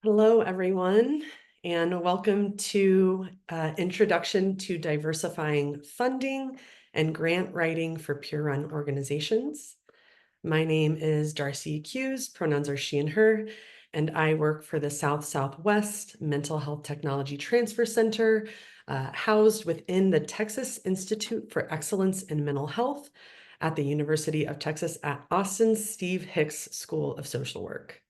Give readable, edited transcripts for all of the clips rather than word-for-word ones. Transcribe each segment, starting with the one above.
Hello, everyone, and welcome to Introduction to Diversifying Funding and Grant Writing for Peer-Run Organizations. My name is Darcy Kues, pronouns are she and her, and I work for the South-Southwest Mental Health Technology Transfer Center, housed within the Texas Institute for Excellence in Mental Health at the University of Texas at Austin's Steve Hicks School of Social Work.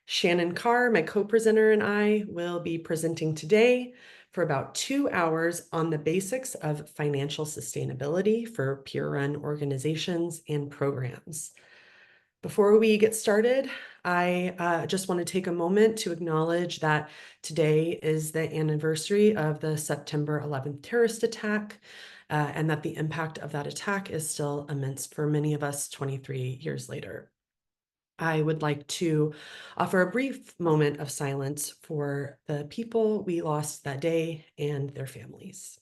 Shannon Carr, my co-presenter, and I will be presenting today for about 2 hours on the basics of financial sustainability for peer-run organizations and programs. Before we get started, I just want to take a moment to acknowledge that today is the anniversary of the September 11th terrorist attack, and that the impact of that attack is still immense for many of us 23 years later. I would like to offer a brief moment of silence for the people we lost that day and their families.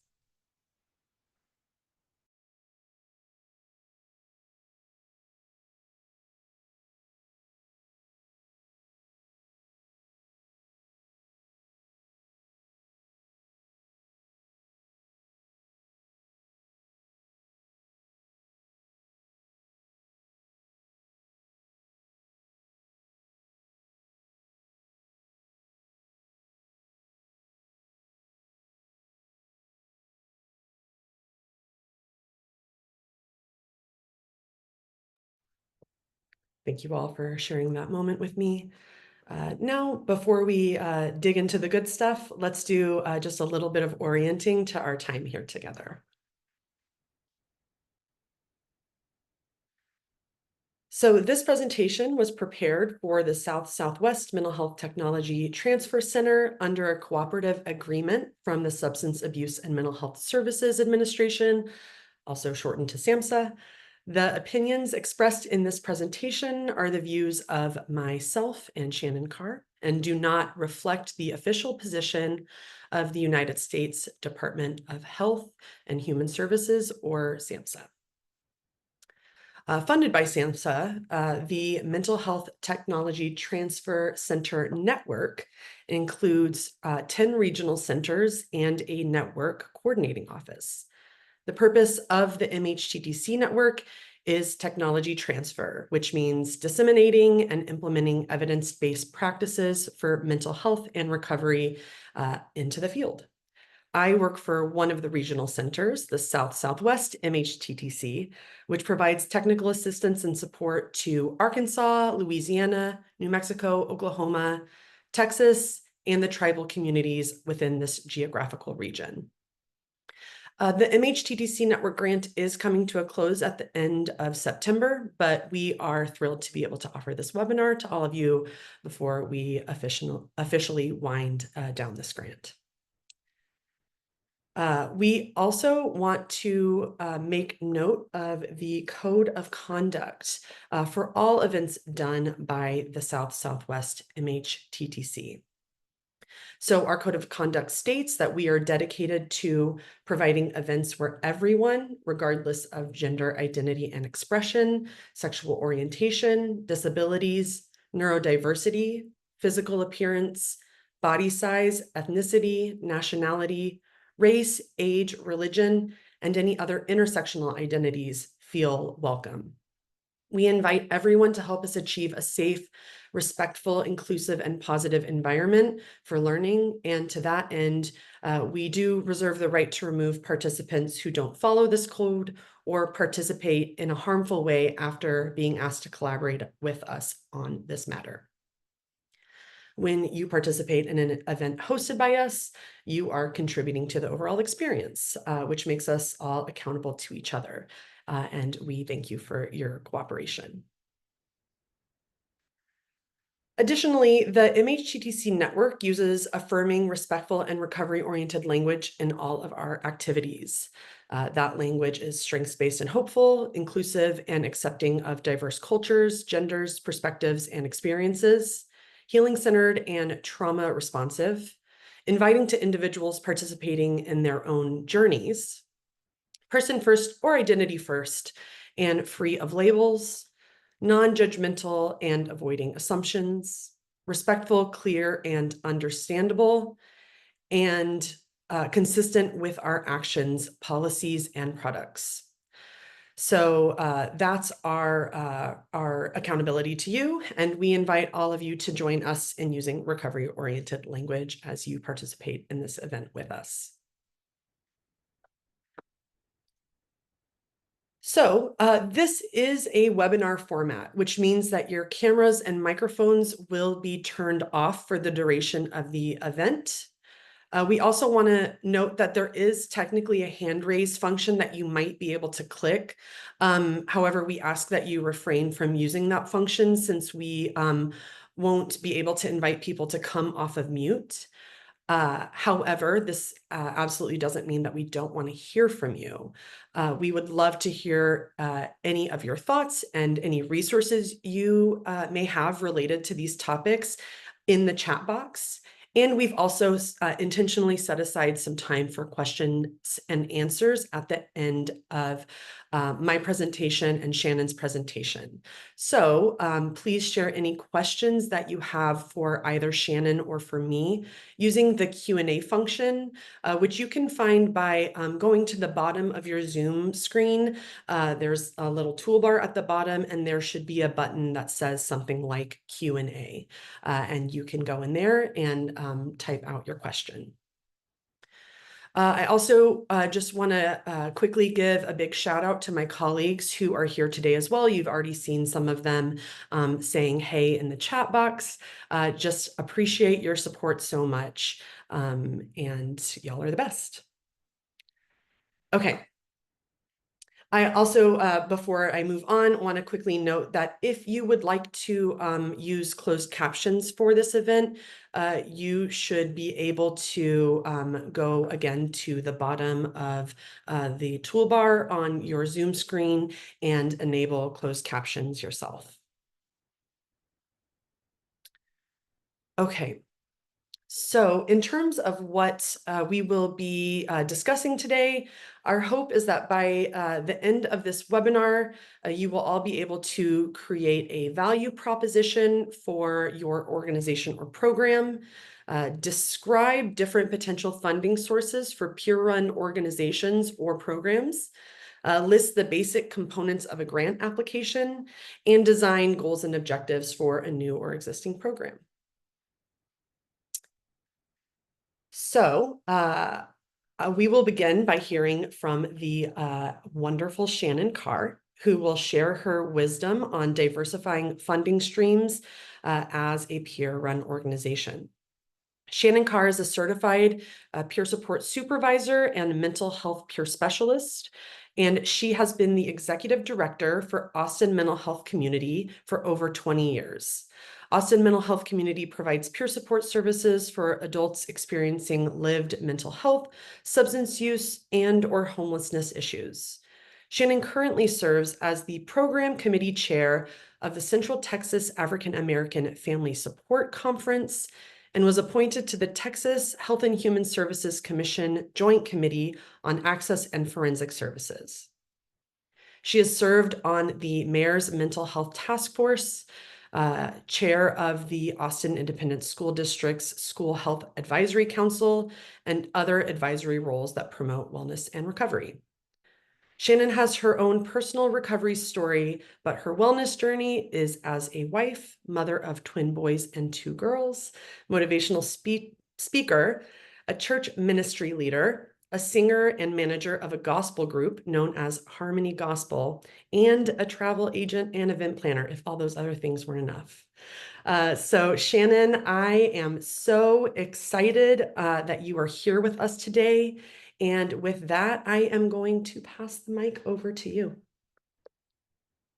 Thank you all for sharing that moment with me. Now, before we dig into the good stuff, let's do just a little bit of orienting to our time here together. So this presentation was prepared for the South-Southwest Mental Health Technology Transfer Center under a cooperative agreement from the Substance Abuse and Mental Health Services Administration, also shortened to SAMHSA. The opinions expressed in this presentation are the views of myself and Shannon Carr and do not reflect the official position of the United States Department of Health and Human Services, or SAMHSA. Funded by SAMHSA, the Mental Health Technology Transfer Center Network includes 10 regional centers and a network coordinating office. The purpose of the MHTTC network is technology transfer, which means disseminating and implementing evidence-based practices for mental health and recovery into the field. I work for one of the regional centers, the South-Southwest MHTTC, which provides technical assistance and support to Arkansas, Louisiana, New Mexico, Oklahoma, Texas, and the tribal communities within this geographical region. The MHTTC network grant is coming to a close at the end of September, but we are thrilled to be able to offer this webinar to all of you before we officially wind down this grant. We also want to make note of the code of conduct for all events done by the South-Southwest MHTTC. So our code of conduct states that we are dedicated to providing events where everyone, regardless of gender identity and expression, sexual orientation, disabilities, neurodiversity, physical appearance, body size, ethnicity, nationality, race, age, religion, and any other intersectional identities feel welcome. We invite everyone to help us achieve a safe, respectful, inclusive, and positive environment for learning. And to that end, we do reserve the right to remove participants who don't follow this code or participate in a harmful way after being asked to collaborate with us on this matter. When you participate in an event hosted by us, you are contributing to the overall experience, which makes us all accountable to each other. And we thank you for your cooperation. Additionally, the MHTTC network uses affirming, respectful, and recovery-oriented language in all of our activities. That language is strengths-based and hopeful, inclusive and accepting of diverse cultures, genders, perspectives, and experiences, healing-centered and trauma-responsive, inviting to individuals participating in their own journeys, person-first or identity-first, and free of labels, non-judgmental and avoiding assumptions, respectful, clear, and understandable, and consistent with our actions, policies, and products. So that's our accountability to you, and we invite all of you to join us in using recovery-oriented language as you participate in this event with us. So this is a webinar format, which means that your cameras and microphones will be turned off for the duration of the event. We also want to note that there is technically a hand raise function that you might be able to click. However, we ask that you refrain from using that function since we won't be able to invite people to come off of mute. However, this absolutely doesn't mean that we don't want to hear from you. We would love to hear any of your thoughts and any resources you may have related to these topics in the chat box. And we've also intentionally set aside some time for questions and answers at the end of my presentation and Shannon's presentation. So please share any questions that you have for either Shannon or for me using the Q&A function, which you can find by going to the bottom of your Zoom screen. There's a little toolbar at the bottom, and there should be a button that says something like Q&A. And you can go in there and type out your question. I also just want to quickly give a big shout out to my colleagues who are here today as well. You've already seen some of them saying hey in the chat box. Just appreciate your support so much, and y'all are the best. Okay. I also, before I move on, want to quickly note that if you would like to use closed captions for this event, you should be able to go again to the bottom of the toolbar on your Zoom screen and enable closed captions yourself. Okay. So in terms of what we will be discussing today, our hope is that by the end of this webinar, you will all be able to create a value proposition for your organization or program, describe different potential funding sources for peer-run organizations or programs, list the basic components of a grant application, and design goals and objectives for a new or existing program. So we will begin by hearing from the wonderful Shannon Carr, who will share her wisdom on diversifying funding streams as a peer-run organization. Shannon Carr is a certified peer support supervisor and mental health peer specialist, and she has been the executive director for Austin Mental Health Community for over 20 years. Austin Mental Health Community provides peer support services for adults experiencing lived mental health, substance use, and/or homelessness issues. Shannon currently serves as the program committee chair of the Central Texas African American Family Support Conference and was appointed to the Texas Health and Human Services Commission Joint Committee on Access and Forensic Services. She has served on the Mayor's Mental Health Task Force, chair of the Austin Independent School District's School Health Advisory Council, and other advisory roles that promote wellness and recovery. Shannon has her own personal recovery story, but her wellness journey is as a wife, mother of twin boys and 2 girls, motivational speaker, a church ministry leader, a singer and manager of a gospel group known as Harmony Gospel, and a travel agent and event planner, if all those other things weren't enough. So Shannon, I am so excited that you are here with us today. And with that, I am going to pass the mic over to you.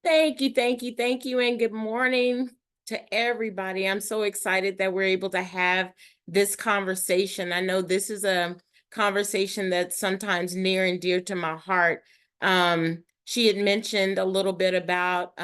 Thank you, and good morning to everybody. I'm so excited that we're able to have this conversation. I know this is a conversation that's sometimes near and dear to my heart. She had mentioned a little bit about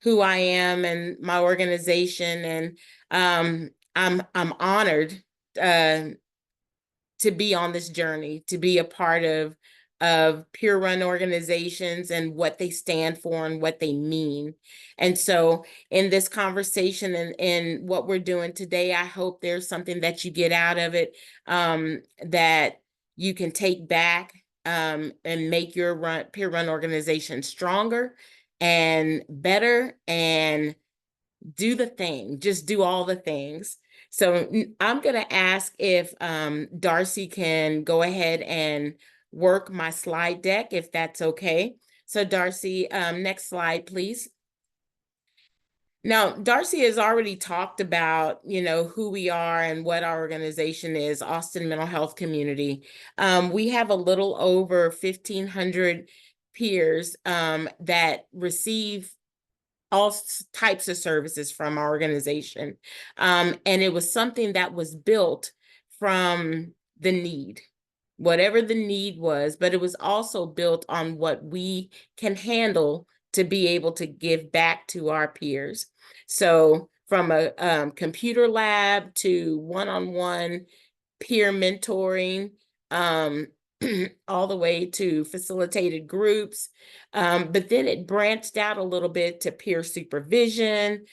who I am and my organization, and I'm honored to be on this journey, to be a part of of peer-run organizations and what they stand for and what they mean. And so in this conversation and what we're doing today, I hope there's something that you get out of it that you can take back and make your peer-run organization stronger and better, and do the thing, just do all the things. So I'm going to ask if Darcy can go ahead and work my slide deck, if that's okay. So Darcy, next slide, please. Now, Darcy has already talked about, who we are and what our organization is, Austin Mental Health Community. We have a little over 1,500 peers that receive all types of services from our organization. And it was something that was built from the need, whatever the need was, but it was also built on what we can handle to be able to give back to our peers. So from a computer lab to one-on-one peer mentoring, all the way to facilitated groups. But then it branched out a little bit to peer supervision,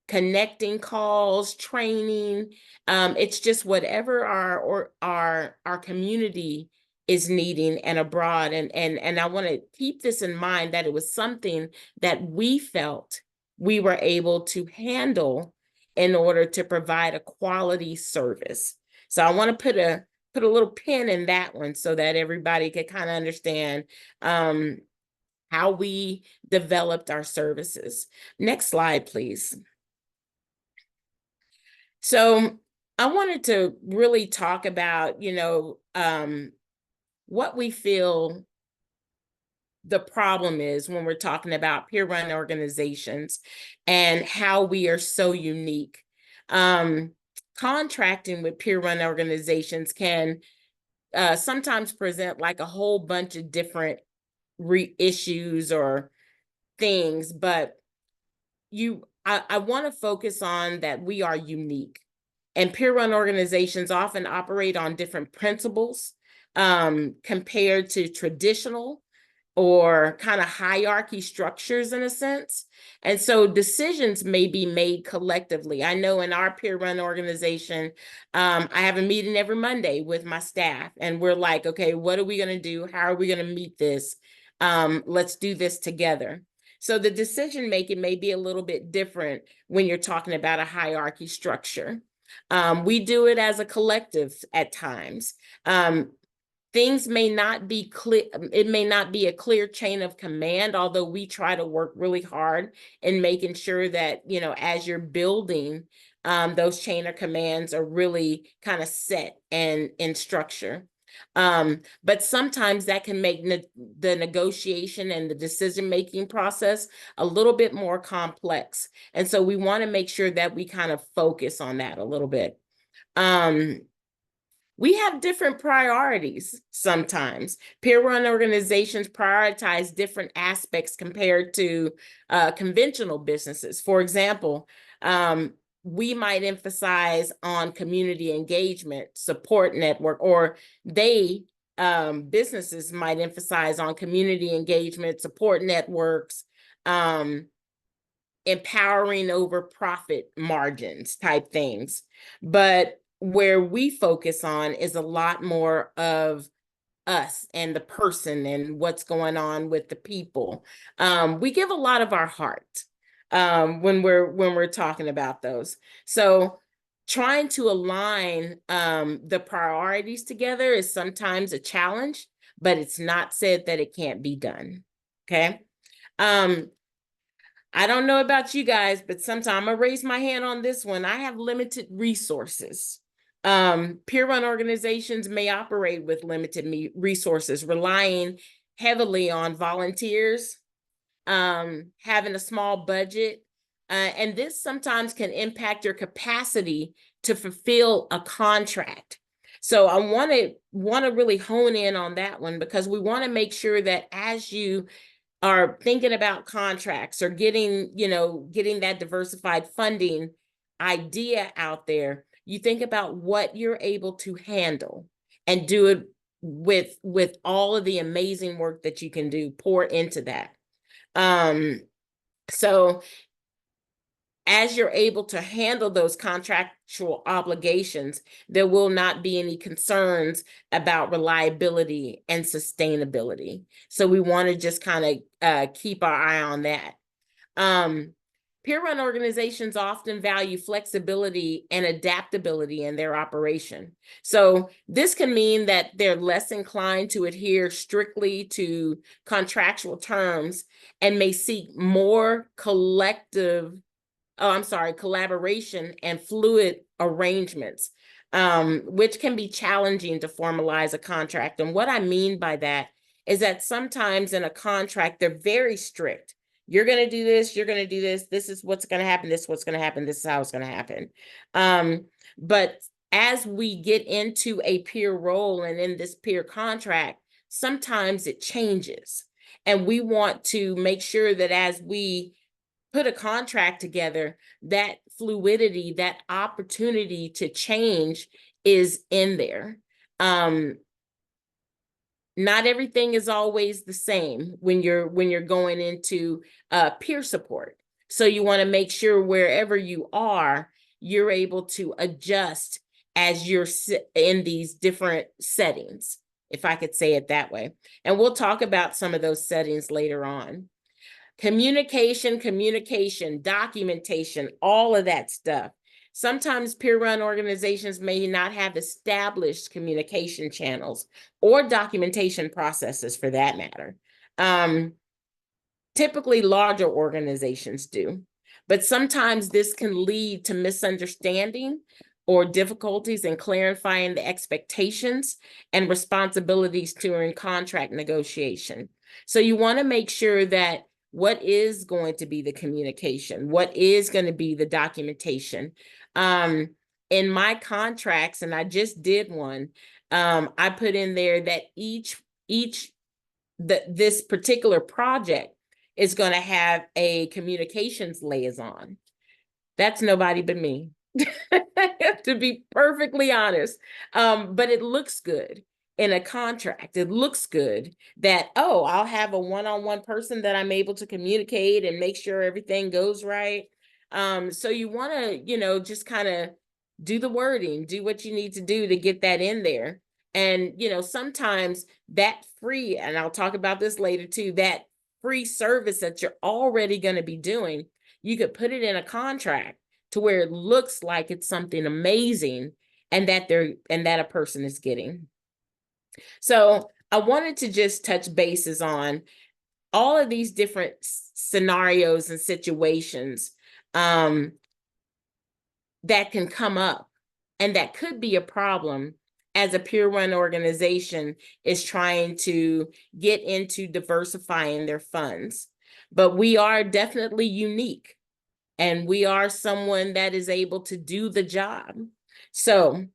connecting calls, training. It's just whatever our community is needing and abroad. And I want to keep this in mind, that it was something that we felt we were able to handle in order to provide a quality service. So I want to put a little pin in that one so that everybody could kind of understand how we developed our services. Next slide, please. So I wanted to really talk about, what we feel the problem is when we're talking about peer-run organizations and how we are so unique. Contracting with peer-run organizations can sometimes present like a whole bunch of different issues or things, but I want to focus on that we are unique. And peer-run organizations often operate on different principles compared to traditional or kind of hierarchy structures in a sense. And so decisions may be made collectively. I know in our peer-run organization, I have a meeting every Monday with my staff, and we're like, okay, what are we going to do? How are we going to meet this? Let's do this together. So the decision making may be a little bit different when you're talking about a hierarchy structure. We do it as a collective at times. Things may not be clear. It may not be a clear chain of command, although we try to work really hard in making sure that, as you're building, those chain of commands are really kind of set and in structure. But sometimes that can make the negotiation and the decision-making process a little bit more complex. And so we want to make sure that we kind of focus on that a little bit. We have different priorities sometimes. Peer-run organizations prioritize different aspects compared to conventional businesses. For example, we might emphasize on community engagement, support network, or businesses might emphasize on community engagement, support networks, empowering over profit margins type things. But where we focus on is a lot more of us and the person and what's going on with the people. We give a lot of our heart when we're talking about those. So trying to align the priorities together is sometimes a challenge, but it's not said that it can't be done. Okay. I don't know about you guys, but sometimes I'm gonna raise my hand on this one. I have limited resources. Peer-run organizations may operate with limited resources, relying heavily on volunteers, having a small budget, and this sometimes can impact your capacity to fulfill a contract. So I want to really hone in on that one, because we want to make sure that as you are thinking about contracts or getting that diversified funding idea out there, you think about what you're able to handle and do it with all of the amazing work that you can do, pour into that. So as you're able to handle those contractual obligations, there will not be any concerns about reliability and sustainability. So we want to just kind of keep our eye on that. Peer-run organizations often value flexibility and adaptability in their operation. So this can mean that they're less inclined to adhere strictly to contractual terms and may seek more collaboration and fluid arrangements, which can be challenging to formalize a contract. And what I mean by that is that sometimes in a contract, they're very strict. You're going to do this, you're going to do this, this is what's going to happen, this is what's going to happen, this is how it's going to happen. But as we get into a peer role and in this peer contract, sometimes it changes. And we want to make sure that as we put a contract together, that fluidity, that opportunity to change is in there. Not everything is always the same when you're going into peer support. So you want to make sure wherever you are, you're able to adjust as you're in these different settings, if I could say it that way. And we'll talk about some of those settings later on. Communication, documentation, all of that stuff. Sometimes peer-run organizations may not have established communication channels or documentation processes for that matter. Typically, larger organizations do, but sometimes this can lead to misunderstanding or difficulties in clarifying the expectations and responsibilities during contract negotiation. So you want to make sure that what is going to be the communication, what is going to be the documentation. In my contracts, and I just did one, I put in there that this particular project is going to have a communications liaison. That's nobody but me, to be perfectly honest. But it looks good in a contract. It looks good that, oh, I'll have a one-on-one person that I'm able to communicate and make sure everything goes right. So you want to, just kind of do the wording, do what you need to do to get that in there. And, sometimes that free, and I'll talk about this later too, that free service that you're already going to be doing, you could put it in a contract to where it looks like it's something amazing and that a person is getting. So I wanted to just touch bases on all of these different scenarios and situations that can come up and that could be a problem as a peer-run organization is trying to get into diversifying their funds. But we are definitely unique, and we are someone that is able to do the job. So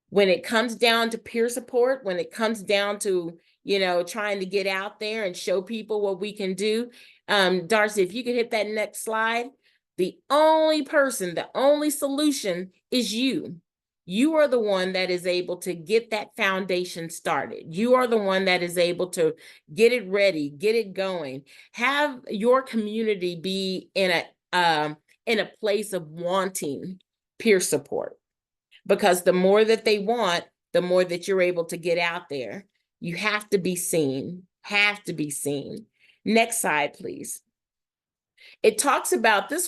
when it comes down to peer support, when it comes down to, trying to get out there and show people what we can do, Darcy, if you could hit that next slide, the only solution is you. You are the one that is able to get that foundation started. You are the one that is able to get it ready, get it going. Have your community be in a place of wanting peer support, because the more that they want, the more that you're able to get out there. You have to be seen. Next slide, please. This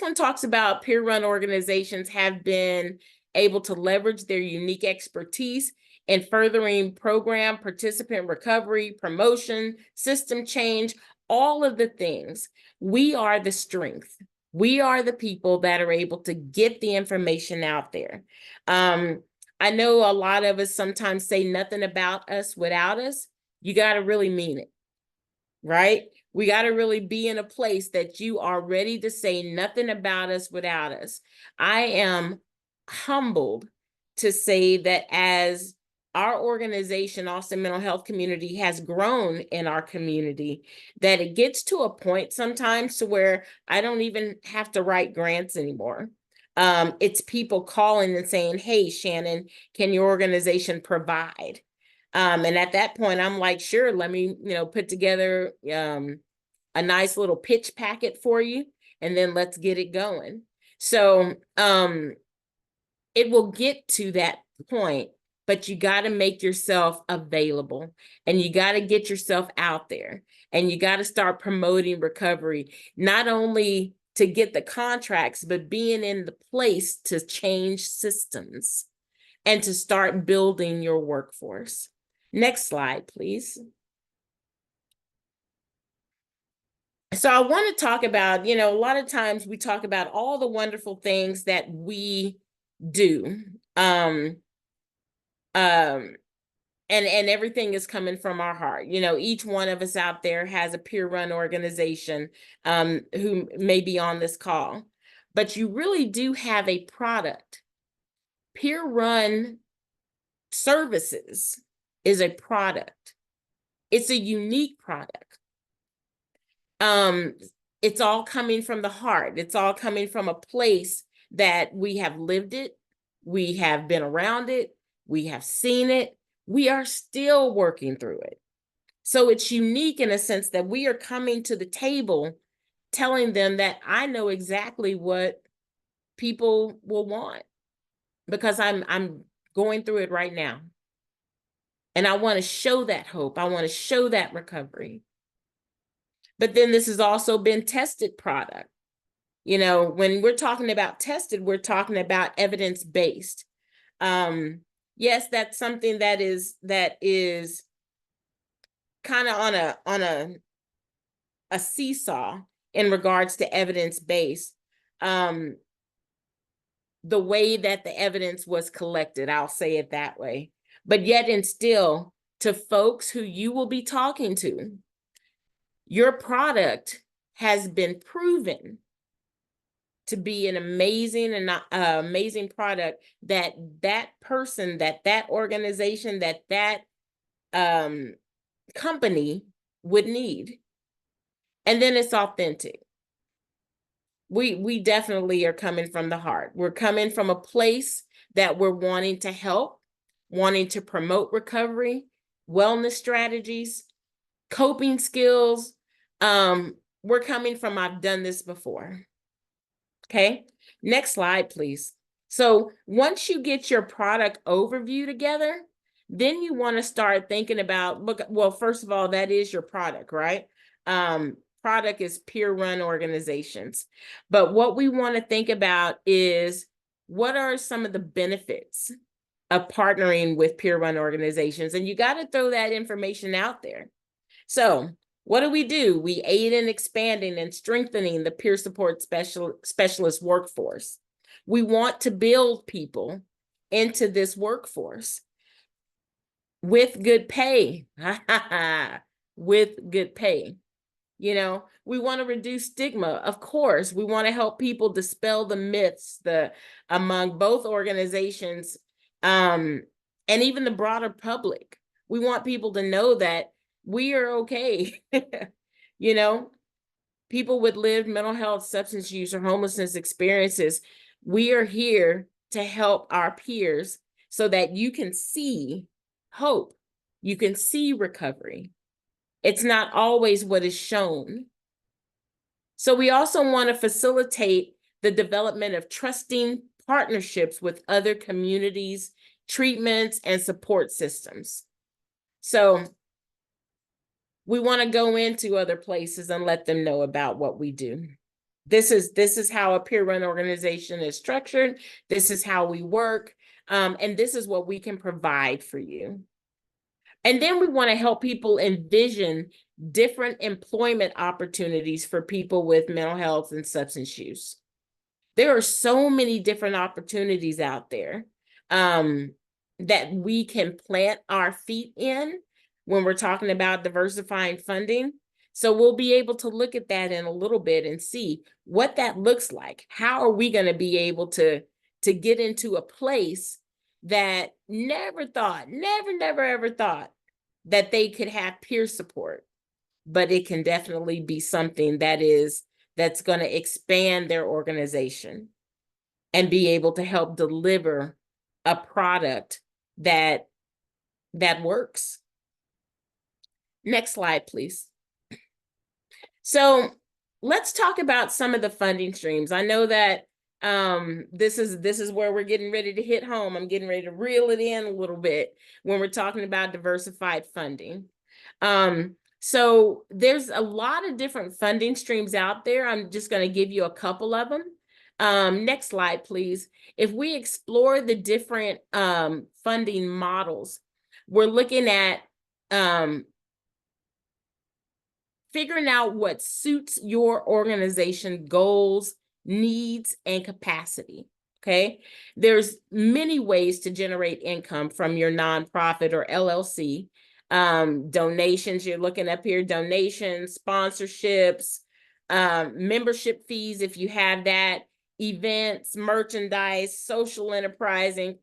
one talks about peer-run organizations have been able to leverage their unique expertise in furthering program participant recovery, promotion, system change, all of the things. We are the strength. We are the people that are able to get the information out there. I know a lot of us sometimes say nothing about us without us. You got to really mean it, right? We got to really be in a place that you are ready to say nothing about us without us. I am humbled to say that as our organization, Austin Mental Health Community, has grown in our community, that it gets to a point sometimes to where I don't even have to write grants anymore. It's people calling and saying, hey, Shannon, can your organization provide? And at that point, I'm like, sure, let me, put together a nice little pitch packet for you, and then let's get it going. So it will get to that point, but you got to make yourself available, and you got to get yourself out there, and you got to start promoting recovery, not only to get the contracts, but being in the place to change systems and to start building your workforce. Next slide, please. So I want to talk about, a lot of times we talk about all the wonderful things that we do. And everything is coming from our heart. Each one of us out there has a peer-run organization who may be on this call, but you really do have a product. Peer-run services is a product. It's a unique product. It's all coming from the heart. It's all coming from a place that we have lived it. We have been around it. We have seen it. We are still working through it. So it's unique in a sense that we are coming to the table telling them that I know exactly what people will want, because I'm going through it right now. And I want to show that hope. I want to show that recovery. But then this has also been tested product. When we're talking about tested, we're talking about evidence-based. Yes, that's something that is kind of on a seesaw in regards to evidence-based. The way that the evidence was collected, I'll say it that way. But yet and still, to folks who you will be talking to, your product has been proven to be an amazing and amazing product that person, that organization, that company would need. And then it's authentic. We definitely are coming from the heart. We're coming from a place that we're wanting to help, wanting to promote recovery, wellness strategies, coping skills. We're coming from, I've done this before. Okay, next slide, please. So once you get your product overview together, then you want to start thinking about, well, first of all, that is your product, right? Product is peer-run organizations. But what we want to think about is, what are some of the benefits of partnering with peer-run organizations? And you got to throw that information out there. So what do? We aid in expanding and strengthening the peer support specialist workforce. We want to build people into this workforce with good pay, with good pay. We want to reduce stigma. Of course, we want to help people dispel the myths among both organizations and even the broader public. We want people to know that we are okay. People with lived mental health, substance use, or homelessness experiences, we are here to help our peers so that you can see hope. You can see recovery. It's not always what is shown. So we also want to facilitate the development of trusting partnerships with other communities, treatments, and support systems. So we want to go into other places and let them know about what we do. This is how a peer-run organization is structured. This is how we work. And this is what we can provide for you. And then we want to help people envision different employment opportunities for people with mental health and substance use. There are so many different opportunities out there that we can plant our feet in when we're talking about diversifying funding. So we'll be able to look at that in a little bit and see what that looks like. How are we going to be able to get into a place that never ever thought that they could have peer support, but it can definitely be something that's going to expand their organization and be able to help deliver a product that that works. Next slide, please. So let's talk about some of the funding streams. I know that this is where we're getting ready to hit home. I'm getting ready to reel it in a little bit when we're talking about diversified funding. So there's a lot of different funding streams out there. I'm just going to give you a couple of them. Next slide, please. If we explore the different funding models, we're looking at figuring out what suits your organization goals, needs, and capacity. Okay, there's many ways to generate income from your nonprofit or LLC. Donations, you're looking up here, donations, sponsorships, membership fees if you have that, events, merchandise, social enterprising,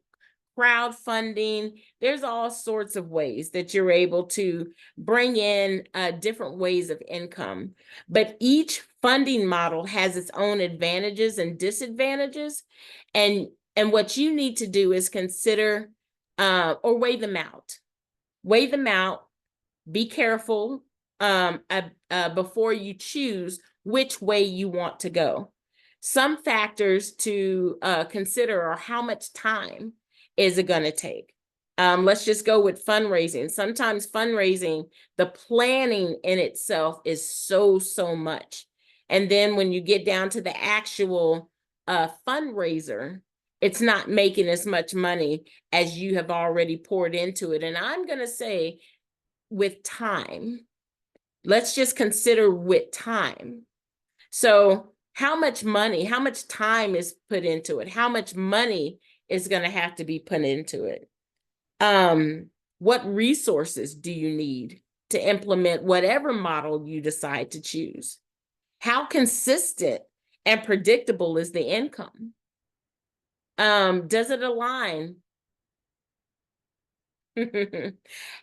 crowdfunding. There's all sorts of ways that you're able to bring in different ways of income. But each funding model has its own advantages and disadvantages. And what you need to do is consider or weigh them out. Weigh them out. Be careful before you choose which way you want to go. Some factors to consider are how much time is it going to take? Let's just go with fundraising. Sometimes fundraising, the planning in itself is so much. And then when you get down to the actual fundraiser, it's not making as much money as you have already poured into it. And I'm going to say with time, let's just consider with time. So how much money, how much time is put into it? How much money is going to have to be put into it? What resources do you need to implement whatever model you decide to choose? How consistent and predictable is the income? Does it align?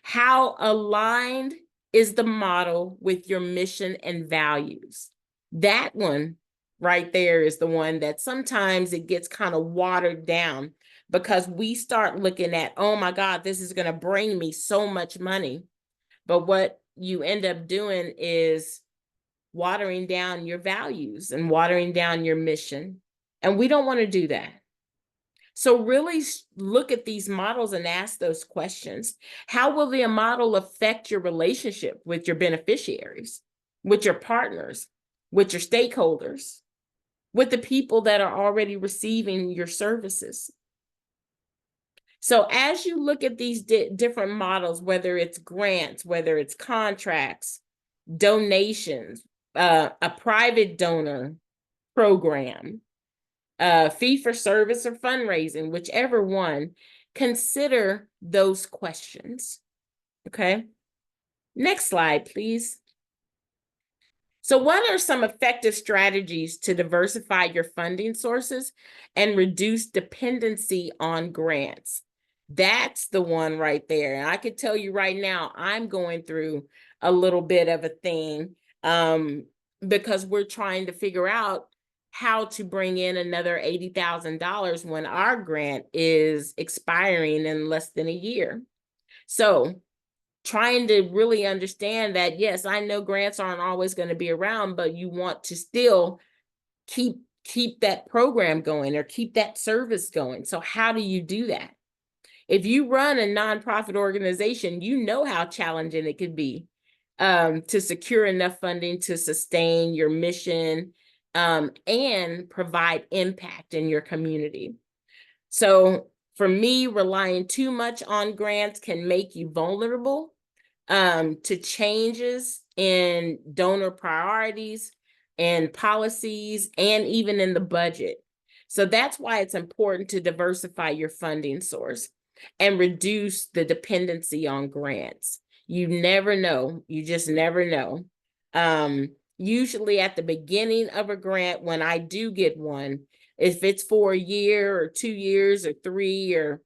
How aligned is the model with your mission and values? That one right there is the one that sometimes it gets kind of watered down because we start looking at, oh my God, this is going to bring me so much money. But what you end up doing is watering down your values and watering down your mission. And we don't want to do that. So really look at these models and ask those questions. How will the model affect your relationship with your beneficiaries, with your partners, with your stakeholders, with the people that are already receiving your services? So as you look at these different models, whether it's grants, whether it's contracts, donations, a private donor program, fee for service or fundraising, whichever one, consider those questions. Okay. Next slide, please. So what are some effective strategies to diversify your funding sources and reduce dependency on grants? That's the one right there. And I could tell you right now, I'm going through a little bit of a thing because we're trying to figure out how to bring in another $80,000 when our grant is expiring in less than a year. So trying to really understand that, yes, I know grants aren't always going to be around, but you want to still keep that program going or keep that service going. So how do you do that? If you run a nonprofit organization, you know how challenging it could be to secure enough funding to sustain your mission and provide impact in your community. So for me, relying too much on grants can make you vulnerable to changes in donor priorities and policies and even in the budget. So that's why it's important to diversify your funding source and reduce the dependency on grants. You never know. You just never know. Usually at the beginning of a grant, when I do get one, if it's for a year or 2 years or 3 or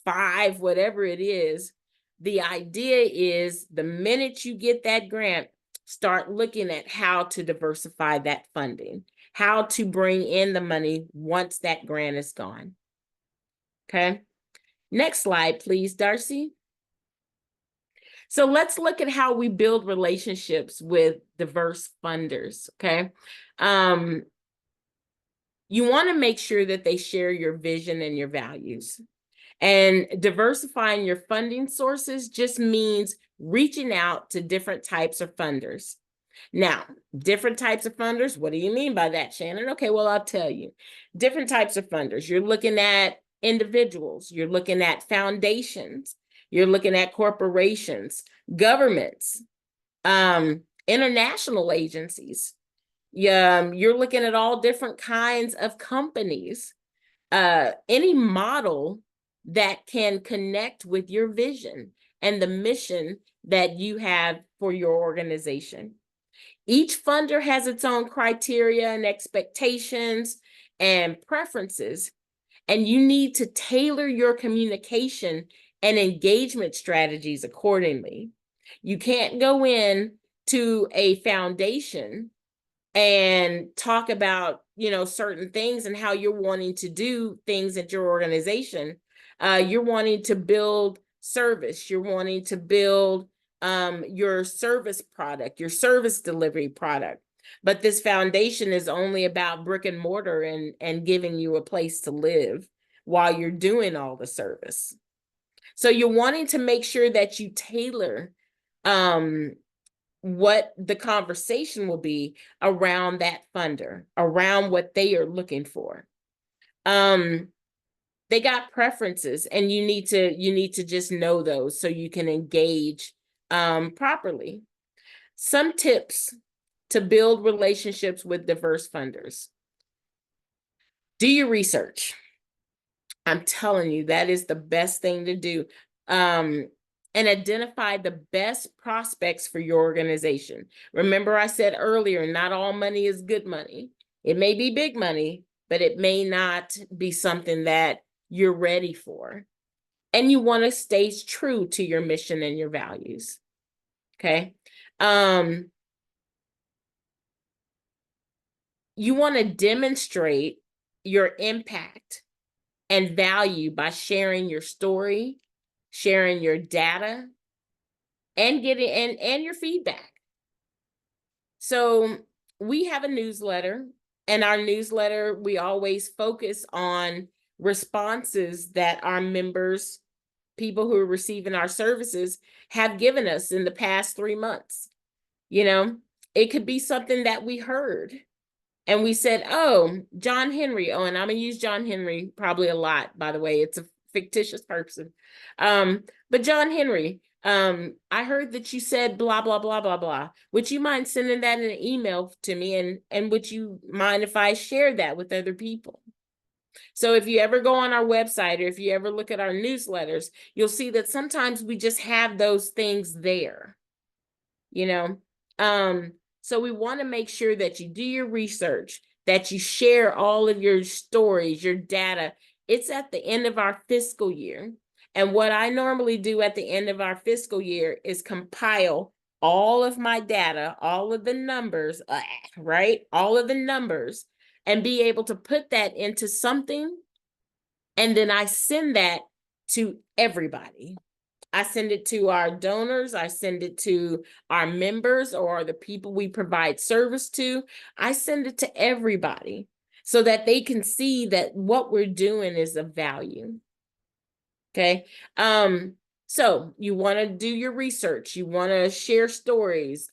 5, whatever it is, the idea is the minute you get that grant, start looking at how to diversify that funding, how to bring in the money once that grant is gone. Okay. Next slide, please, Darcy. So let's look at how we build relationships with diverse funders, okay? You want to make sure that they share your vision and your values. And diversifying your funding sources just means reaching out to different types of funders. Now, different types of funders, what do you mean by that, Shannon? Okay, well, I'll tell you. Different types of funders. You're looking at individuals, you're looking at foundations, you're looking at corporations, governments, international agencies. You're looking at all different kinds of companies. Any model that can connect with your vision and the mission that you have for your organization. Each funder has its own criteria and expectations and preferences, and you need to tailor your communication and engagement strategies accordingly. You can't go in to a foundation and talk about, certain things and how you're wanting to do things at your organization. You're wanting to build service. You're wanting to build your service product, your service delivery product. But this foundation is only about brick and mortar and giving you a place to live while you're doing all the service. So you're wanting to make sure that you tailor what the conversation will be around that funder, around what they are looking for. They got preferences, and you need to just know those so you can engage properly. Some tips to build relationships with diverse funders. Do your research. I'm telling you, that is the best thing to do. And identify the best prospects for your organization. Remember, I said earlier, not all money is good money. It may be big money, but it may not be something that you're ready for. And you want to stay true to your mission and your values. Okay. You want to demonstrate your impact and value by sharing your story, sharing your data, and getting and your feedback. So we have a newsletter, and our newsletter, we always focus on responses that our members, people who are receiving our services, have given us in the past 3 months. It could be something that we heard and we said, oh, John Henry. Oh, and I'm going to use John Henry probably a lot, by the way. It's a fictitious person. But John Henry, I heard that you said blah, blah, blah, blah, blah. Would you mind sending that in an email to me? And would you mind if I share that with other people? So if you ever go on our website, or if you ever look at our newsletters, you'll see that sometimes we just have those things there, So we want to make sure that you do your research, that you share all of your stories, your data. It's at the end of our fiscal year. And what I normally do at the end of our fiscal year is compile all of my data, all of the numbers, right? All of the numbers, and be able to put that into something. And then I send that to everybody. I send it to our donors. I send it to our members or the people we provide service to. I send it to everybody so that they can see that what we're doing is of value. Okay. So you want to do your research. You want to share stories.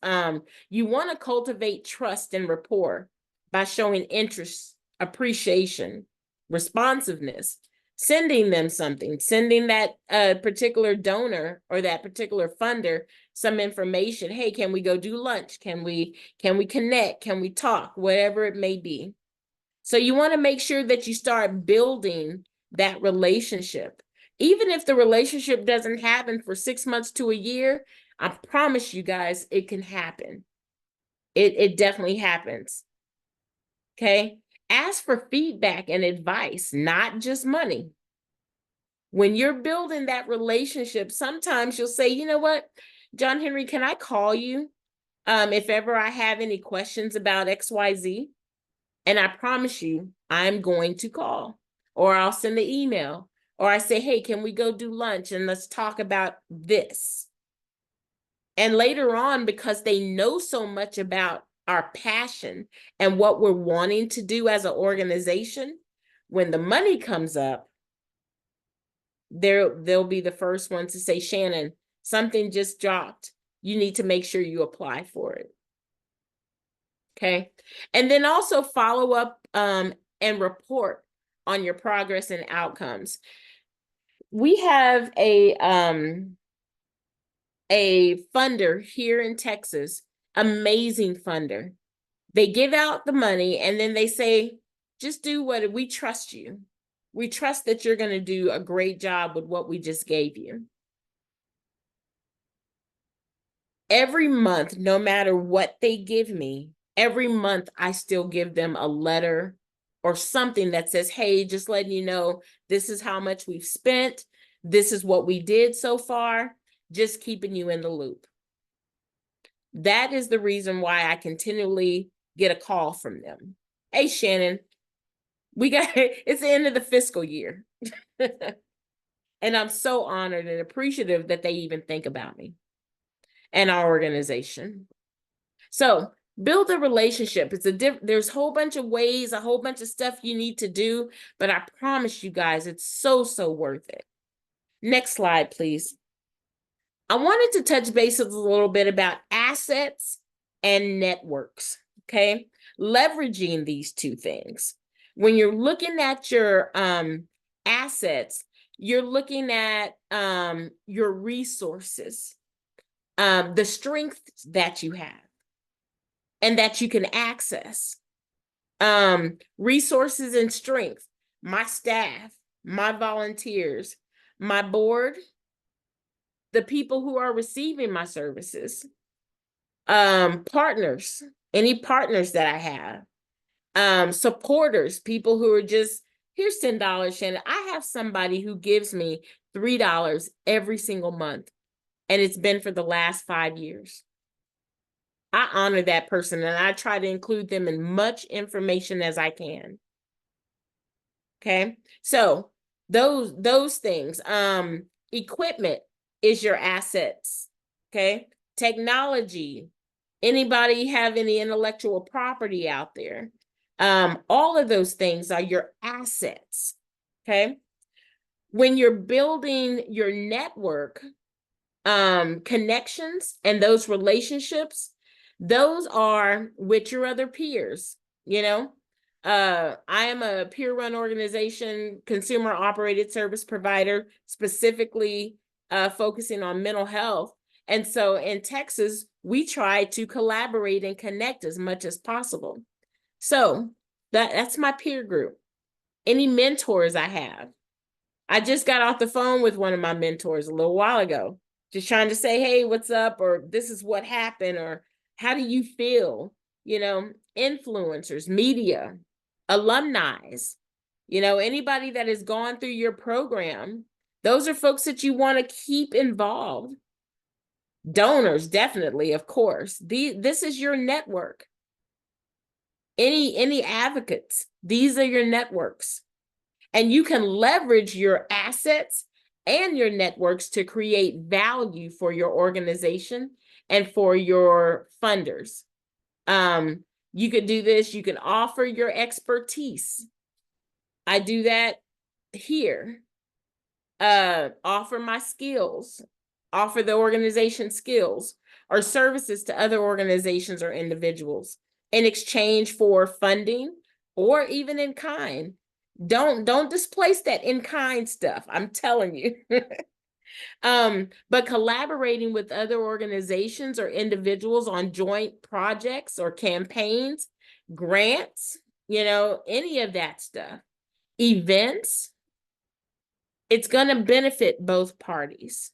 You want to cultivate trust and rapport by showing interest, appreciation, responsiveness, sending them something, sending that particular donor or that particular funder some information. Hey, can we go do lunch? Can we connect? Can we talk? Whatever it may be. So you want to make sure that you start building that relationship. Even if the relationship doesn't happen for 6 months to a year, I promise you guys, it can happen. It definitely happens. Okay. Ask for feedback and advice, not just money. When you're building that relationship, sometimes you'll say, you know what, John Henry, can I call you if ever I have any questions about XYZ? And I promise you, I'm going to call, or I'll send the email, or I say, hey, can we go do lunch and let's talk about this? And later on, because they know so much about our passion and what we're wanting to do as an organization, when the money comes up, they'll be the first one to say, Shannon, something just dropped. You need to make sure you apply for it. Okay. And then also follow up and report on your progress and outcomes. We have a funder here in Texas, amazing funder. They give out the money and then they say, just do what we trust you. We trust that you're going to do a great job with what we just gave you. Every month, no matter what they give me, every month I still give them a letter or something that says, hey, just letting you know, this is how much we've spent. This is what we did so far. Just keeping you in the loop. That is the reason why I continually get a call from them. Hey, Shannon, it's the end of the fiscal year. And I'm so honored and appreciative that they even think about me and our organization. So build a relationship. There's a whole bunch of ways, a whole bunch of stuff you need to do, but I promise you guys, it's so worth it. Next slide, please. I wanted to touch base a little bit about assets and networks, okay? Leveraging these two things. When you're looking at your assets, you're looking at your resources, the strengths that you have and that you can access. Resources and strength, my staff, my volunteers, my board, the people who are receiving my services, partners, any partners that I have, supporters, people who are just, here's $10, Shannon. I have somebody who gives me $3 every single month, and it's been for the last 5 years. I honor that person, and I try to include them in much information as I can. Okay, so those things. Equipment is your assets. Okay, technology. Anybody have any intellectual property out there? All of those things are your assets. Okay, when you're building your network, connections and those relationships, those are with your other peers. You know, I am a peer-run organization, consumer operated service provider, specifically focusing on mental health. And so in Texas, we try to collaborate and connect as much as possible. So that's my peer group. Any mentors I have. I just got off the phone with one of my mentors a little while ago, just trying to say, hey, what's up? Or this is what happened, or how do you feel? You know, influencers, media, alumni, you know, anybody that has gone through your program, those are folks that you want to keep involved. Donors, definitely, of course. This is your network. Any advocates, these are your networks. And you can leverage your assets and your networks to create value for your organization and for your funders. You could do this. You can offer your expertise. I do that here. Offer my skills, offer the organization skills or services to other organizations or individuals in exchange for funding or even in kind. Don't displace that in-kind stuff. I'm telling you. But collaborating with other organizations or individuals on joint projects or campaigns, grants, you know, any of that stuff, events, it's going to benefit both parties.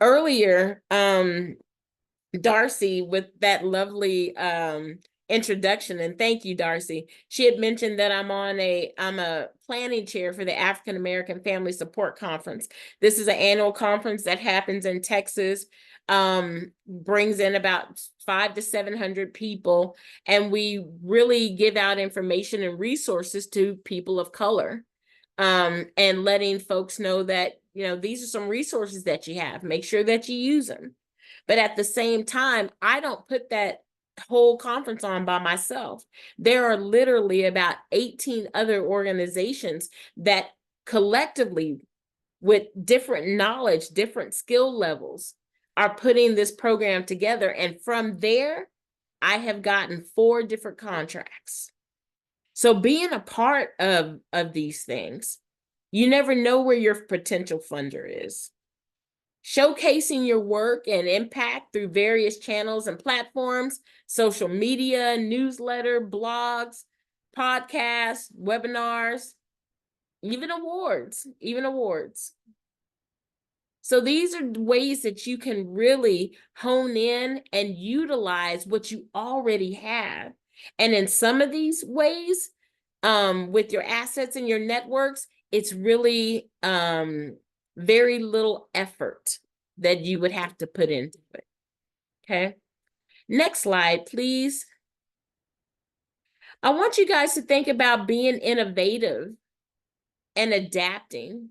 Earlier, Darcy, with that lovely introduction, and thank you, Darcy. She had mentioned that I'm a planning chair for the African American Family Support Conference. This is an annual conference that happens in Texas, brings in about 500 to 700 people, and we really give out information and resources to people of color, and letting folks know that, you know, these are some resources that you have. Make sure that you use them. But at the same time, I don't put that whole conference on by myself. There are literally about 18 other organizations that collectively, with different knowledge, different skill levels, are putting this program together. And from there, I have gotten 4 different contracts. So being a part of these things, you never know where your potential funder is. Showcasing your work and impact through various channels and platforms, social media, newsletter, blogs, podcasts, webinars, even awards. So these are ways that you can really hone in and utilize what you already have. And in some of these ways, with your assets and your networks, it's really very little effort that you would have to put into it. Okay. Next slide, please. I want you guys to think about being innovative and adapting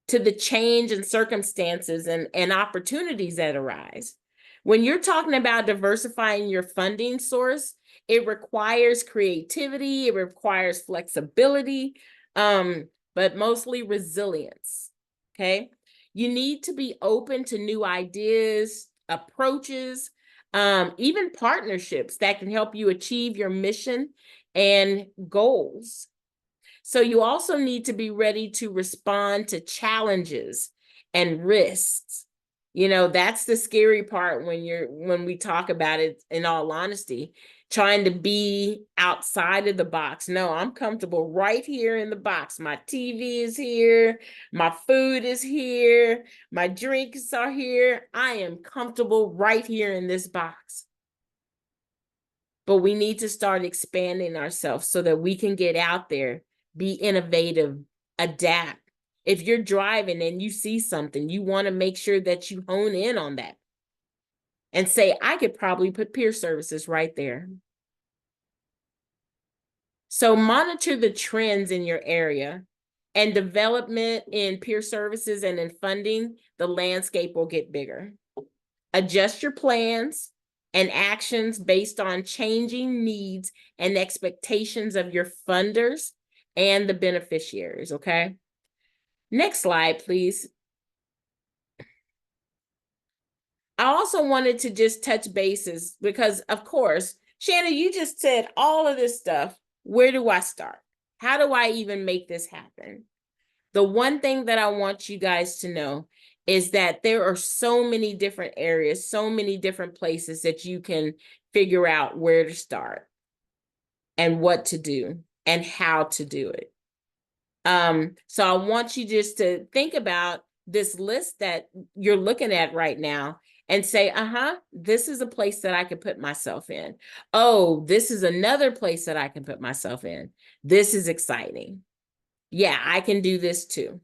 to the change in circumstances and opportunities that arise. When you're talking about diversifying your funding source, it requires creativity, it requires flexibility, but mostly resilience, okay? You need to be open to new ideas, approaches, even partnerships that can help you achieve your mission and goals. So you also need to be ready to respond to challenges and risks. You know, that's the scary part when we talk about it, in all honesty, trying to be outside of the box. No, I'm comfortable right here in the box. My TV is here, my food is here, my drinks are here. I am comfortable right here in this box. But we need to start expanding ourselves so that we can get out there, be innovative, adapt. If you're driving and you see something, you want to make sure that you hone in on that and say, I could probably put peer services right there. So monitor the trends in your area, and development in peer services and in funding, the landscape will get bigger. Adjust your plans and actions based on changing needs and expectations of your funders and the beneficiaries, okay? Next slide, please. I also wanted to just touch bases because, of course, Shannon, you just said all of this stuff. Where do I start? How do I even make this happen? The one thing that I want you guys to know is that there are so many different areas, so many different places that you can figure out where to start and what to do and how to do it. So I want you just to think about this list that you're looking at right now and say, this is a place that I could put myself in. Oh, this is another place that I can put myself in. This is exciting. Yeah, I can do this too.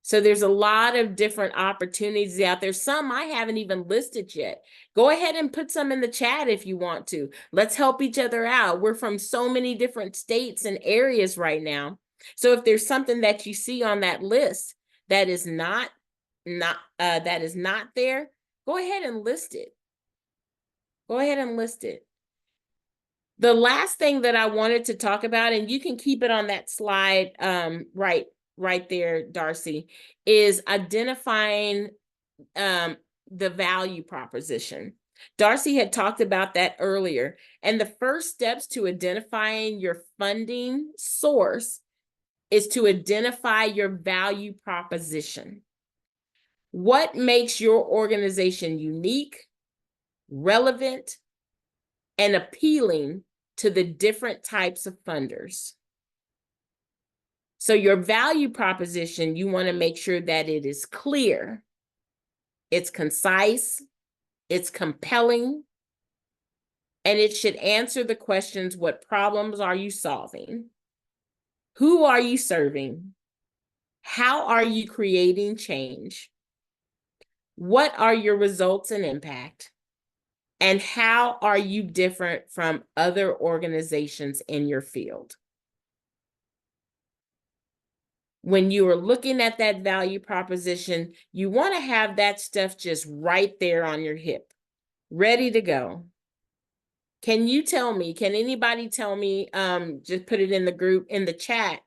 So there's a lot of different opportunities out there. Some I haven't even listed yet. Go ahead and put some in the chat if you want to. Let's help each other out. We're from so many different states and areas right now. So if there's something that you see on that list that is not there, go ahead and list it. Go ahead and list it. The last thing that I wanted to talk about, and you can keep it on that slide right there, Darcy, is identifying the value proposition. Darcy had talked about that earlier. And the first steps to identifying your funding source is to identify your value proposition. What makes your organization unique, relevant, and appealing to the different types of funders? So your value proposition, you want to make sure that it is clear, it's concise, it's compelling, and it should answer the questions: what problems are you solving? Who are you serving? How are you creating change? What are your results and impact? And how are you different from other organizations in your field? when you are looking at that value proposition, you want to have that stuff just right there on your hip, ready to go. Can anybody tell me, just put it in the group, in the chat,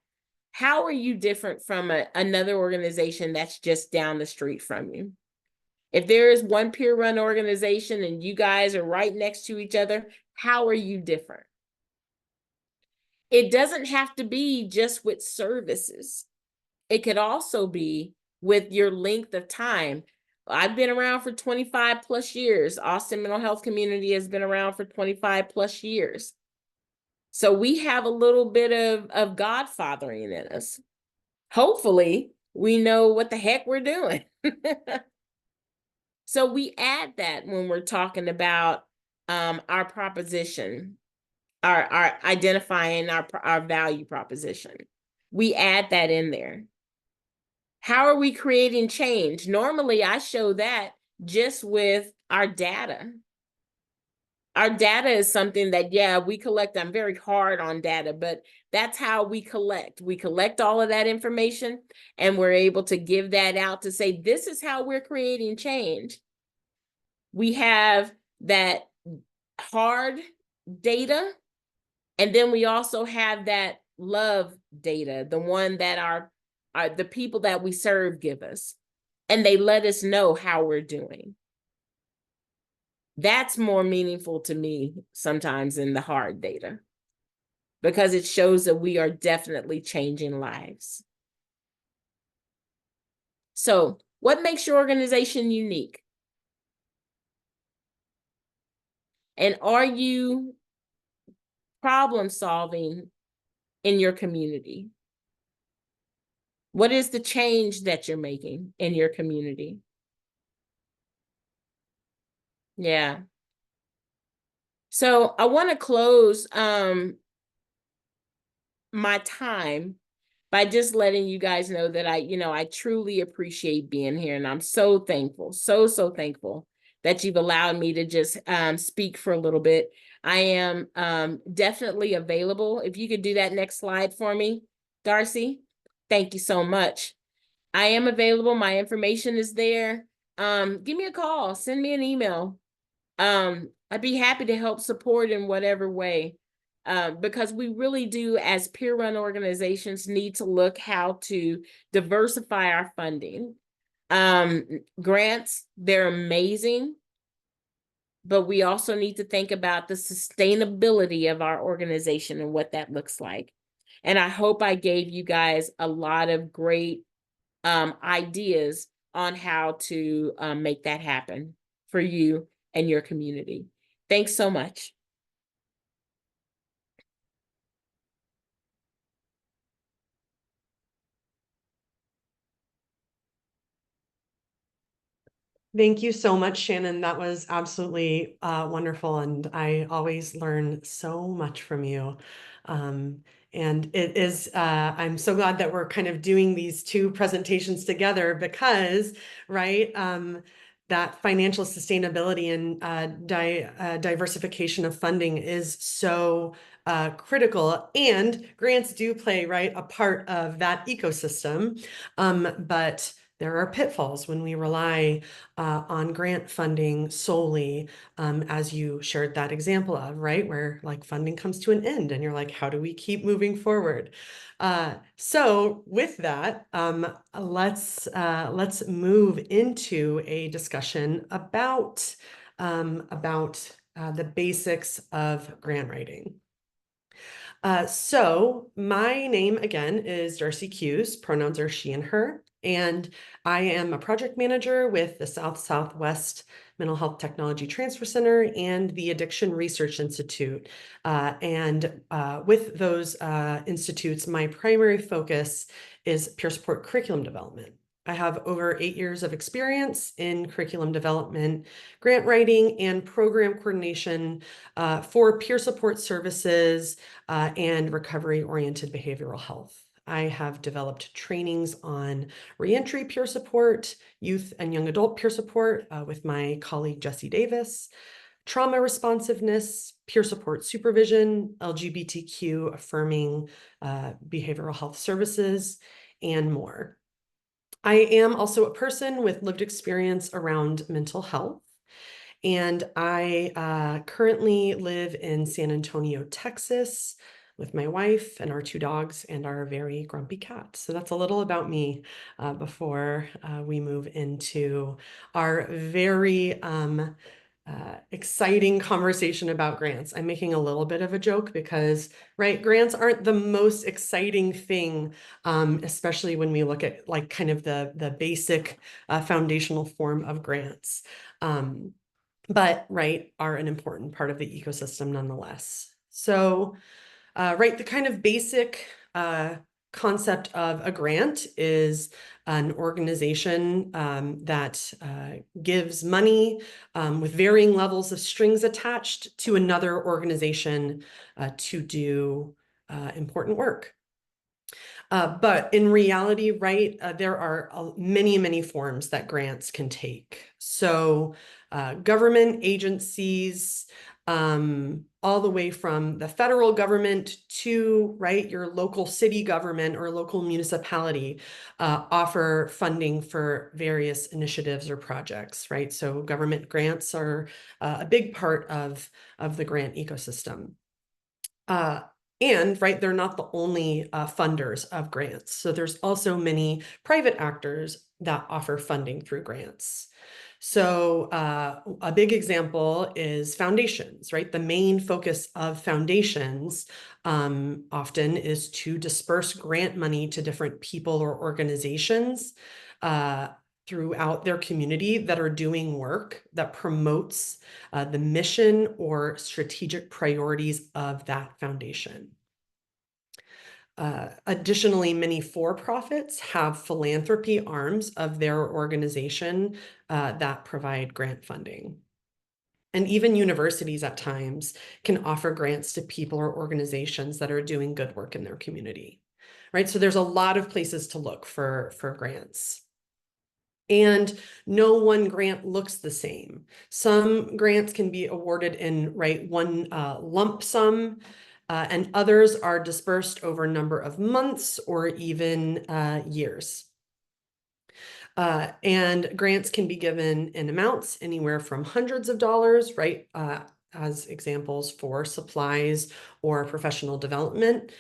how are you different from another organization that's just down the street from you? If there is one peer-run organization and you guys are right next to each other, how are you different? It doesn't have to be just with services. It could also be with your length of time. I've been around for 25 plus years. Austin Mental Health Community has been around for 25 plus years. So we have a little bit of godfathering in us. Hopefully, we know what the heck we're doing. So we add that when we're talking about our proposition, our identifying our value proposition. We add that in there. How are we creating change? Normally, I show that just with our data. Our data is something that, yeah, we collect. I'm very hard on data, but that's how we collect. We collect all of that information and we're able to give that out to say, this is how we're creating change. We have that hard data, and then we also have that love data, the one that the people that we serve give us, and they let us know how we're doing. That's more meaningful to me sometimes than the hard data, because it shows that we are definitely changing lives. So, what makes your organization unique? And are you problem solving in your community? What is the change that you're making in your community? Yeah. So I want to close my time by just letting you guys know that I truly appreciate being here, and I'm so thankful, so thankful that you've allowed me to just speak for a little bit. I am definitely available. If you could do that next slide for me, Darcy. Thank you so much. I am available. My information is there. Give me a call, send me an email. I'd be happy to help support in whatever way, because we really do, as peer-run organizations, need to look how to diversify our funding. Grants, they're amazing, but we also need to think about the sustainability of our organization and what that looks like. And I hope I gave you guys a lot of great ideas on how to make that happen for you and your community. Thanks so much. Thank you so much, Shannon. That was absolutely wonderful. And I always learn so much from you. And it is, I'm so glad that we're kind of doing these two presentations together because, right, that financial sustainability and diversification of funding is so critical, and grants do play, right, a part of that ecosystem. But there are pitfalls when we rely on grant funding solely, as you shared that example of, right, where like funding comes to an end and you're like, how do we keep moving forward? So with that, let's move into a discussion about the basics of grant writing. So my name again is Darcy Kues, pronouns are she and her, and I am a project manager with the Southwest Mental Health Technology Transfer Center and the Addiction Research Institute. With those institutes, my primary focus is peer support curriculum development. I have over 8 years of experience in curriculum development, grant writing, and program coordination for peer support services and recovery-oriented behavioral health. I have developed trainings on reentry peer support, youth and young adult peer support with my colleague Jessie Davis, trauma responsiveness, peer support supervision, LGBTQ affirming behavioral health services, and more. I am also a person with lived experience around mental health, and I currently live in San Antonio, Texas, with my wife and our 2 dogs and our very grumpy cat. So that's a little about me before we move into our very exciting conversation about grants. I'm making a little bit of a joke because, right, grants aren't the most exciting thing, especially when we look at like kind of the basic foundational form of grants. But right, are an important part of the ecosystem nonetheless. So, right, the kind of basic concept of a grant is an organization that gives money with varying levels of strings attached to another organization to do important work. But in reality, right, there are many, many forms that grants can take. So government agencies, all the way from the federal government to, right, your local city government or local municipality offer funding for various initiatives or projects, right? So government grants are a big part of the grant ecosystem. And right, they're not the only funders of grants. So there's also many private actors that offer funding through grants. So a big example is foundations, right? The main focus of foundations often is to disperse grant money to different people or organizations throughout their community that are doing work that promotes the mission or strategic priorities of that foundation. Additionally, many for-profits have philanthropy arms of their organization that provide grant funding. And even universities at times can offer grants to people or organizations that are doing good work in their community, right? So there's a lot of places to look for grants. And no one grant looks the same. Some grants can be awarded in, right, one lump sum, and others are dispersed over a number of months or even years. And grants can be given in amounts anywhere from hundreds of dollars, right, as examples for supplies or professional development,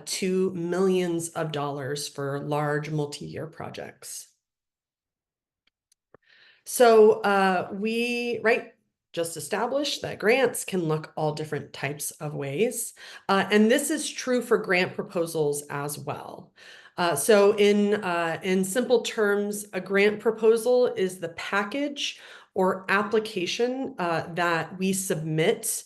to millions of dollars for large multi-year projects. So we, right, just established that grants can look all different types of ways. And this is true for grant proposals as well. So in simple terms, a grant proposal is the package or application that we submit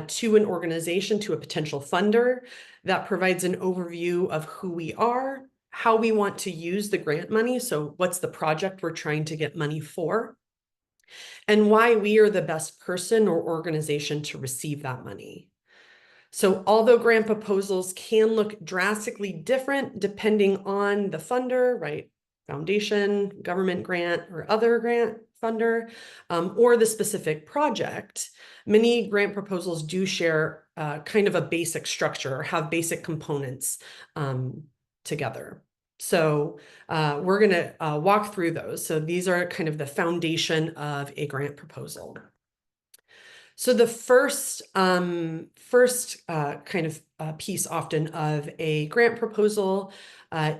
to an organization, to a potential funder, that provides an overview of who we are, how we want to use the grant money. So what's the project we're trying to get money for, and why we are the best person or organization to receive that money. So although grant proposals can look drastically different depending on the funder, right? Foundation, government grant, or other grant funder, or the specific project, many grant proposals do share kind of a basic structure or have basic components together. So we're going to walk through those. So these are kind of the foundation of a grant proposal. So the first kind of piece often of a grant proposal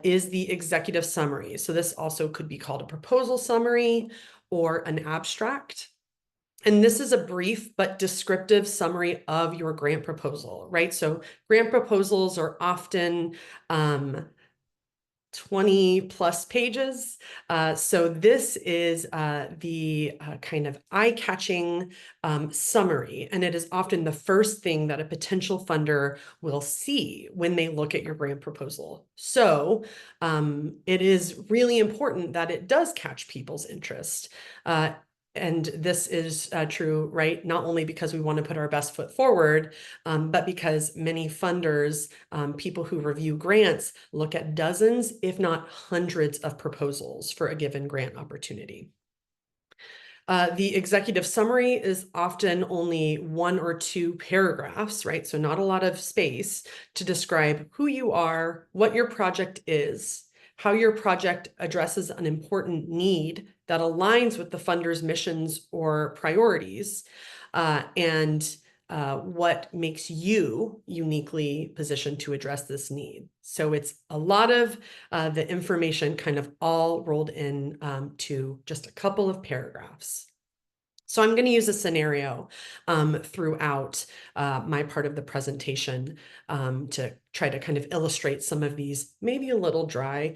is the executive summary. So this also could be called a proposal summary or an abstract. And this is a brief but descriptive summary of your grant proposal, right? So grant proposals are often 20 plus pages. So this is the kind of eye-catching summary, and it is often the first thing that a potential funder will see when they look at your grant proposal. So it is really important that it does catch people's interest. And this is true, right? Not only because we want to put our best foot forward, but because many funders, people who review grants, look at dozens, if not hundreds of proposals for a given grant opportunity. The executive summary is often only 1 or 2 paragraphs, right? So not a lot of space to describe who you are, what your project is, how your project addresses an important need that aligns with the funder's missions or priorities, and what makes you uniquely positioned to address this need. So it's a lot of the information kind of all rolled in to just a couple of paragraphs. So I'm going to use a scenario throughout my part of the presentation to try to kind of illustrate some of these maybe a little dry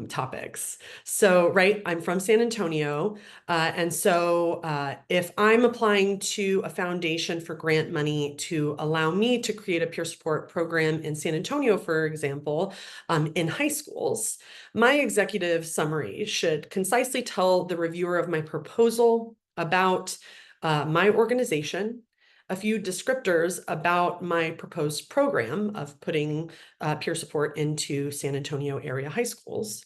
topics. So, right, I'm from San Antonio. And so if I'm applying to a foundation for grant money to allow me to create a peer support program in San Antonio, for example, in high schools, my executive summary should concisely tell the reviewer of my proposal about my organization, a few descriptors about my proposed program of putting peer support into San Antonio area high schools,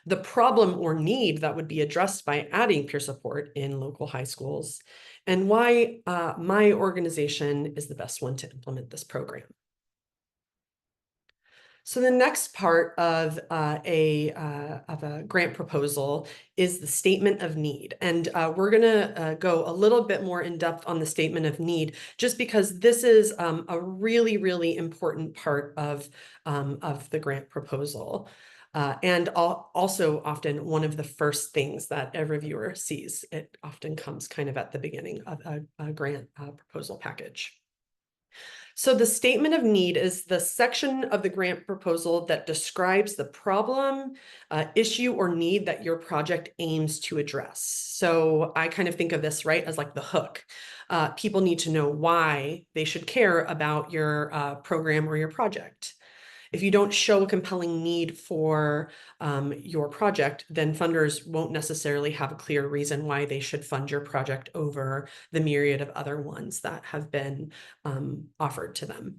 the problem or need that would be addressed by adding peer support in local high schools, and why my organization is the best one to implement this program. So the next part of a grant proposal is the statement of need. And we're going to go a little bit more in depth on the statement of need, just because this is a really, really important part of the grant proposal. And also often one of the first things that a reviewer sees. It often comes kind of at the beginning of a grant proposal package. So the statement of need is the section of the grant proposal that describes the problem, issue, or need that your project aims to address. So I kind of think of this, right, as like the hook. People need to know why they should care about your program or your project. If you don't show a compelling need for your project, then funders won't necessarily have a clear reason why they should fund your project over the myriad of other ones that have been offered to them.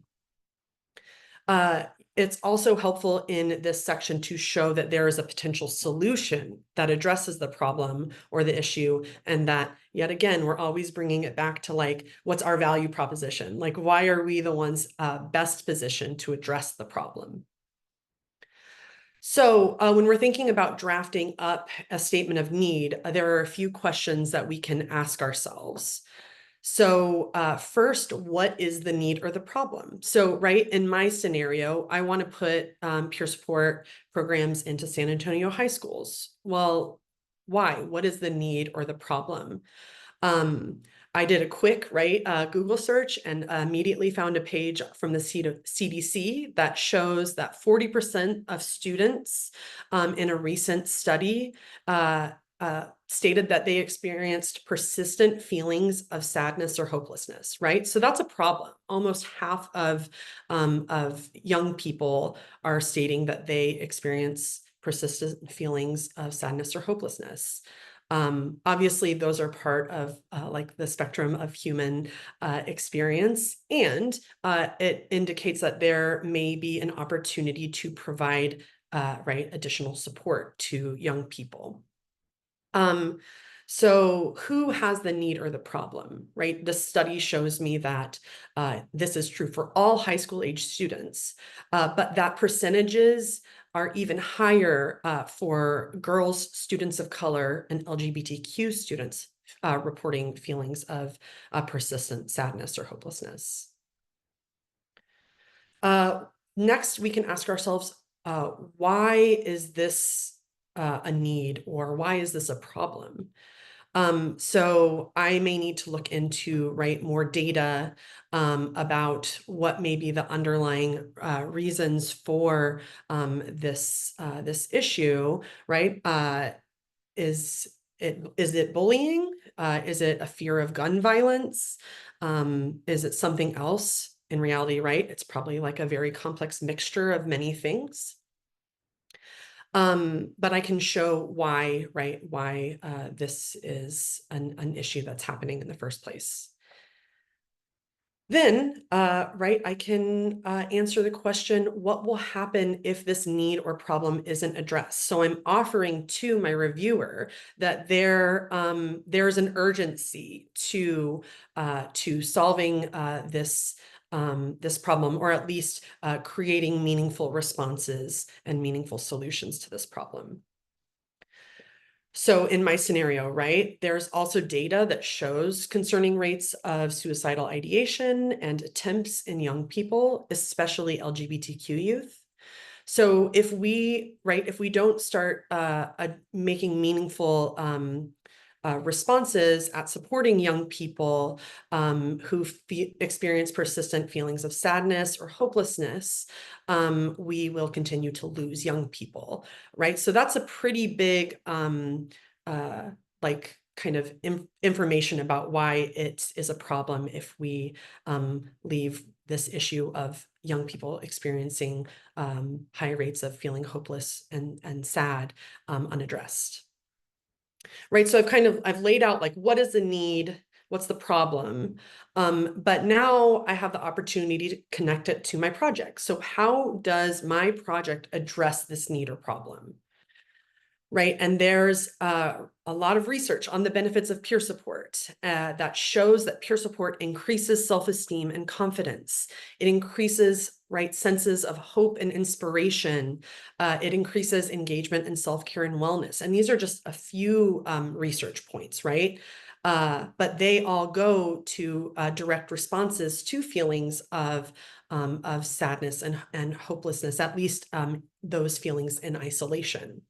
It's also helpful in this section to show that there is a potential solution that addresses the problem or the issue, and that, yet again, we're always bringing it back to like, what's our value proposition? Like, why are we the ones best positioned to address the problem? So when we're thinking about drafting up a statement of need, there are a few questions that we can ask ourselves. So first, what is the need or the problem? So right in my scenario, I want to put peer support programs into San Antonio high schools. Well, why? What is the need or the problem? I did a quick Google search and immediately found a page from the CDC that shows that 40% of students in a recent study stated that they experienced persistent feelings of sadness or hopelessness, right? So that's a problem. Almost half of young people are stating that they experience persistent feelings of sadness or hopelessness. Obviously, those are part of like the spectrum of human experience, and it indicates that there may be an opportunity to provide additional support to young people. So who has the need or the problem, right? The study shows me that this is true for all high school age students, but that percentages are even higher for girls, students of color, and LGBTQ students reporting feelings of persistent sadness or hopelessness. Next, we can ask ourselves, why is this a need, or why is this a problem? So I may need to look into more data about what may be the underlying reasons for this issue, right? Is it bullying? Is it a fear of gun violence? Is it something else? In reality, right? It's probably like a very complex mixture of many things. But I can show why, why this is an issue that's happening in the first place. Then, I can answer the question, what will happen if this need or problem isn't addressed? So I'm offering to my reviewer that there's an urgency to solving this this problem, or at least creating meaningful responses and meaningful solutions to this problem. So in my scenario, right, there's also data that shows concerning rates of suicidal ideation and attempts in young people, especially LGBTQ youth. So if we don't start making meaningful responses at supporting young people who experience persistent feelings of sadness or hopelessness, we will continue to lose young people, right? So that's a pretty big kind of information about why it is a problem if we leave this issue of young people experiencing high rates of feeling hopeless and sad unaddressed. Right, so I've laid out like what is the need, what's the problem, but now I have the opportunity to connect it to my project. So how does my project address this need or problem? Right, and there's a lot of research on the benefits of peer support that shows that peer support increases self-esteem and confidence. It increases, right, senses of hope and inspiration. It increases engagement and self-care and wellness. And these are just a few research points, right? But they all go to direct responses to feelings of sadness and hopelessness, at least those feelings in isolation.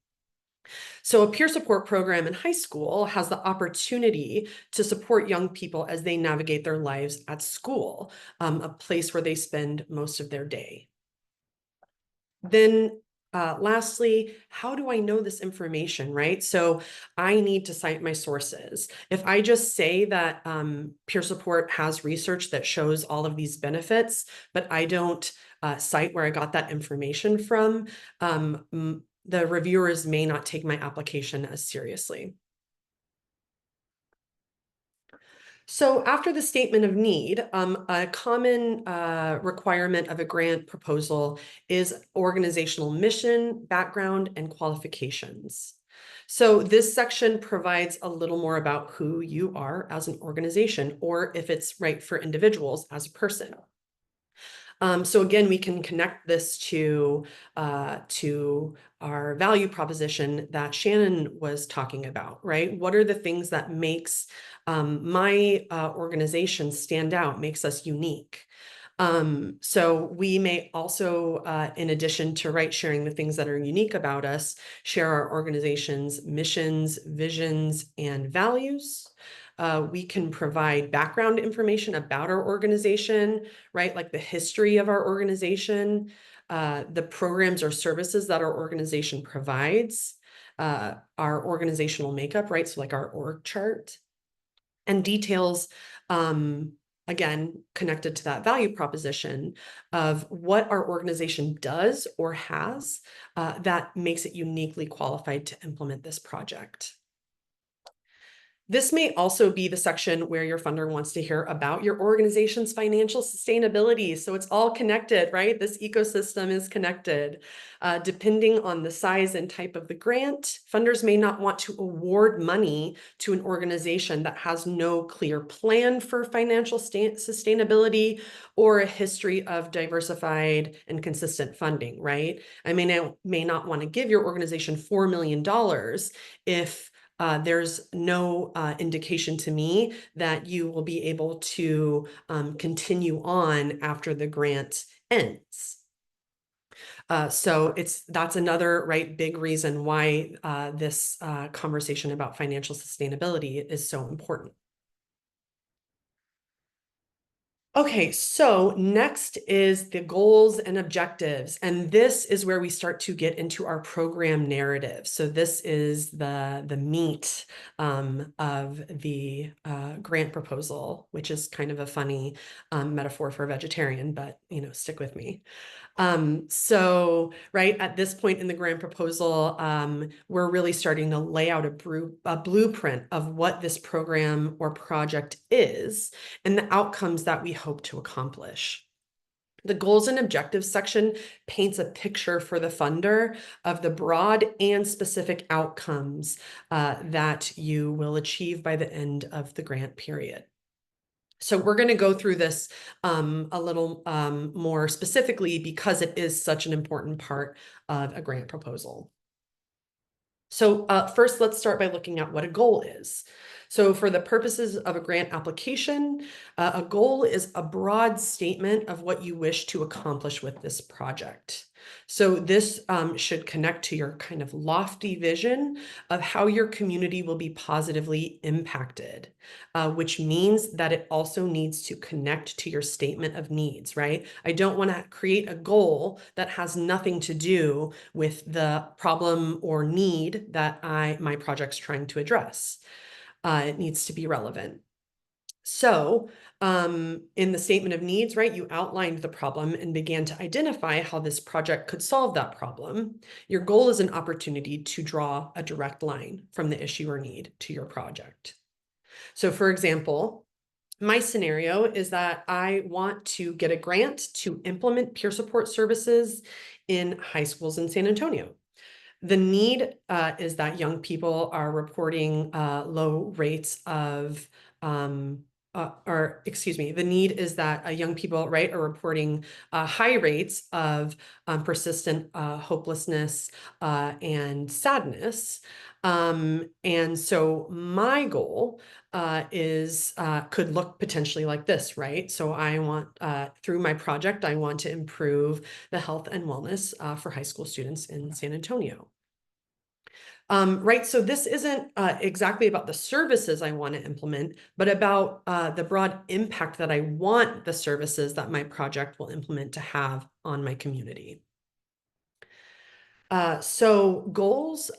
So a peer support program in high school has the opportunity to support young people as they navigate their lives at school, a place where they spend most of their day. Then lastly, how do I know this information, right? So I need to cite my sources. If I just say that peer support has research that shows all of these benefits, but I don't cite where I got that information from, the reviewers may not take my application as seriously. So after the statement of need, a common requirement of a grant proposal is organizational mission, background, and qualifications. So this section provides a little more about who you are as an organization, or if it's right for individuals as a person. So again, we can connect this to our value proposition that Shannon was talking about, right? What are the things that makes my organization stand out, makes us unique? So we may also, in addition to sharing the things that are unique about us, share our organization's missions, visions, and values. We can provide background information about our organization, right? Like the history of our organization, the programs or services that our organization provides, our organizational makeup, right? So like our org chart, and details, again, connected to that value proposition of what our organization does or has that makes it uniquely qualified to implement this project. This may also be the section where your funder wants to hear about your organization's financial sustainability. So it's all connected, right? This ecosystem is connected. Depending on the size and type of the grant, funders may not want to award money to an organization that has no clear plan for financial sustainability or a history of diversified and consistent funding, right? I may not want to give your organization $4 million if there's no indication to me that you will be able to continue on after the grant ends. So that's another big reason why this conversation about financial sustainability is so important. Okay, so next is the goals and objectives, and this is where we start to get into our program narrative. So this is the meat of the grant proposal, which is kind of a funny metaphor for a vegetarian, but stick with me. So at this point in the grant proposal, we're really starting to lay out a blueprint of what this program or project is and the outcomes that we hope to accomplish. The goals and objectives section paints a picture for the funder of the broad and specific outcomes that you will achieve by the end of the grant period. So we're going to go through this a little more specifically because it is such an important part of a grant proposal. So first, let's start by looking at what a goal is. So for the purposes of a grant application, a goal is a broad statement of what you wish to accomplish with this project. So this should connect to your kind of lofty vision of how your community will be positively impacted, which means that it also needs to connect to your statement of needs, right? I don't want to create a goal that has nothing to do with the problem or need that my project's trying to address. It needs to be relevant. So in the statement of needs, right, you outlined the problem and began to identify how this project could solve that problem. Your goal is an opportunity to draw a direct line from the issue or need to your project. So for example, my scenario is that I want to get a grant to implement peer support services in high schools in San Antonio. The need is that young people are reporting low rates of, the need is that young people, right, are reporting high rates of persistent hopelessness and sadness. And so my goal could look potentially like this, right? So I want, through my project, I want to improve the health and wellness for high school students in San Antonio. Right, so this isn't exactly about the services I want to implement, but about the broad impact that I want the services that my project will implement to have on my community. So goals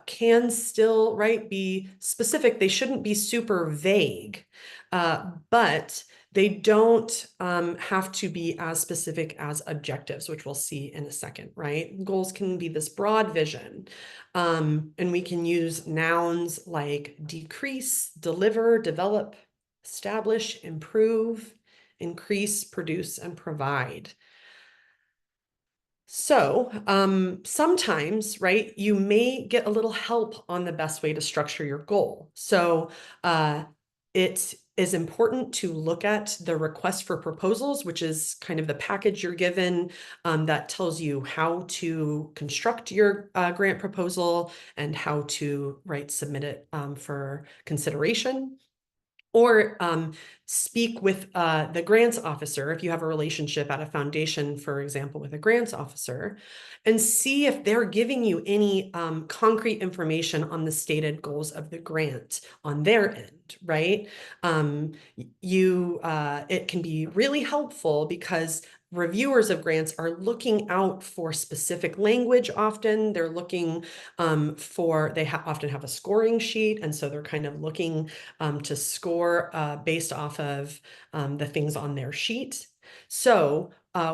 can still, right, be specific. They shouldn't be super vague, but they don't have to be as specific as objectives, which we'll see in a second, right? Goals can be this broad vision, and we can use nouns like decrease, deliver, develop, establish, improve, increase, produce, and provide. So sometimes, right, you may get a little help on the best way to structure your goal. So it is important to look at the request for proposals, which is kind of the package you're given that tells you how to construct your grant proposal and how to, right, submit it for consideration. Or speak with the grants officer, if you have a relationship at a foundation, for example, with a grants officer, and see if they're giving you any concrete information on the stated goals of the grant on their end, right? It can be really helpful because reviewers of grants are looking out for specific language often. They're looking they often have a scoring sheet, and so they're kind of looking to score based off of the things on their sheet. So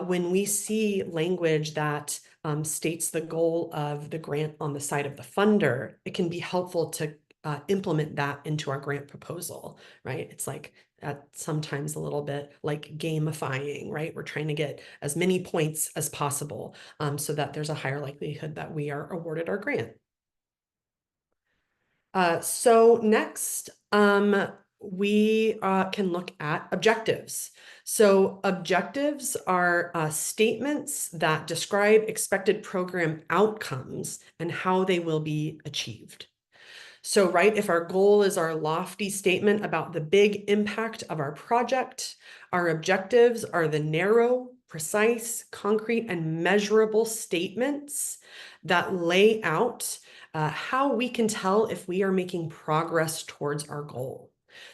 when we see language that states the goal of the grant on the side of the funder, it can be helpful to implement that into our grant proposal, right? It's like sometimes a little bit like gamifying, right? We're trying to get as many points as possible so that there's a higher likelihood that we are awarded our grant. So next, we can look at objectives. So objectives are statements that describe expected program outcomes and how they will be achieved. So, right, if our goal is our lofty statement about the big impact of our project, our objectives are the narrow, precise, concrete, and measurable statements that lay out how we can tell if we are making progress towards our goal.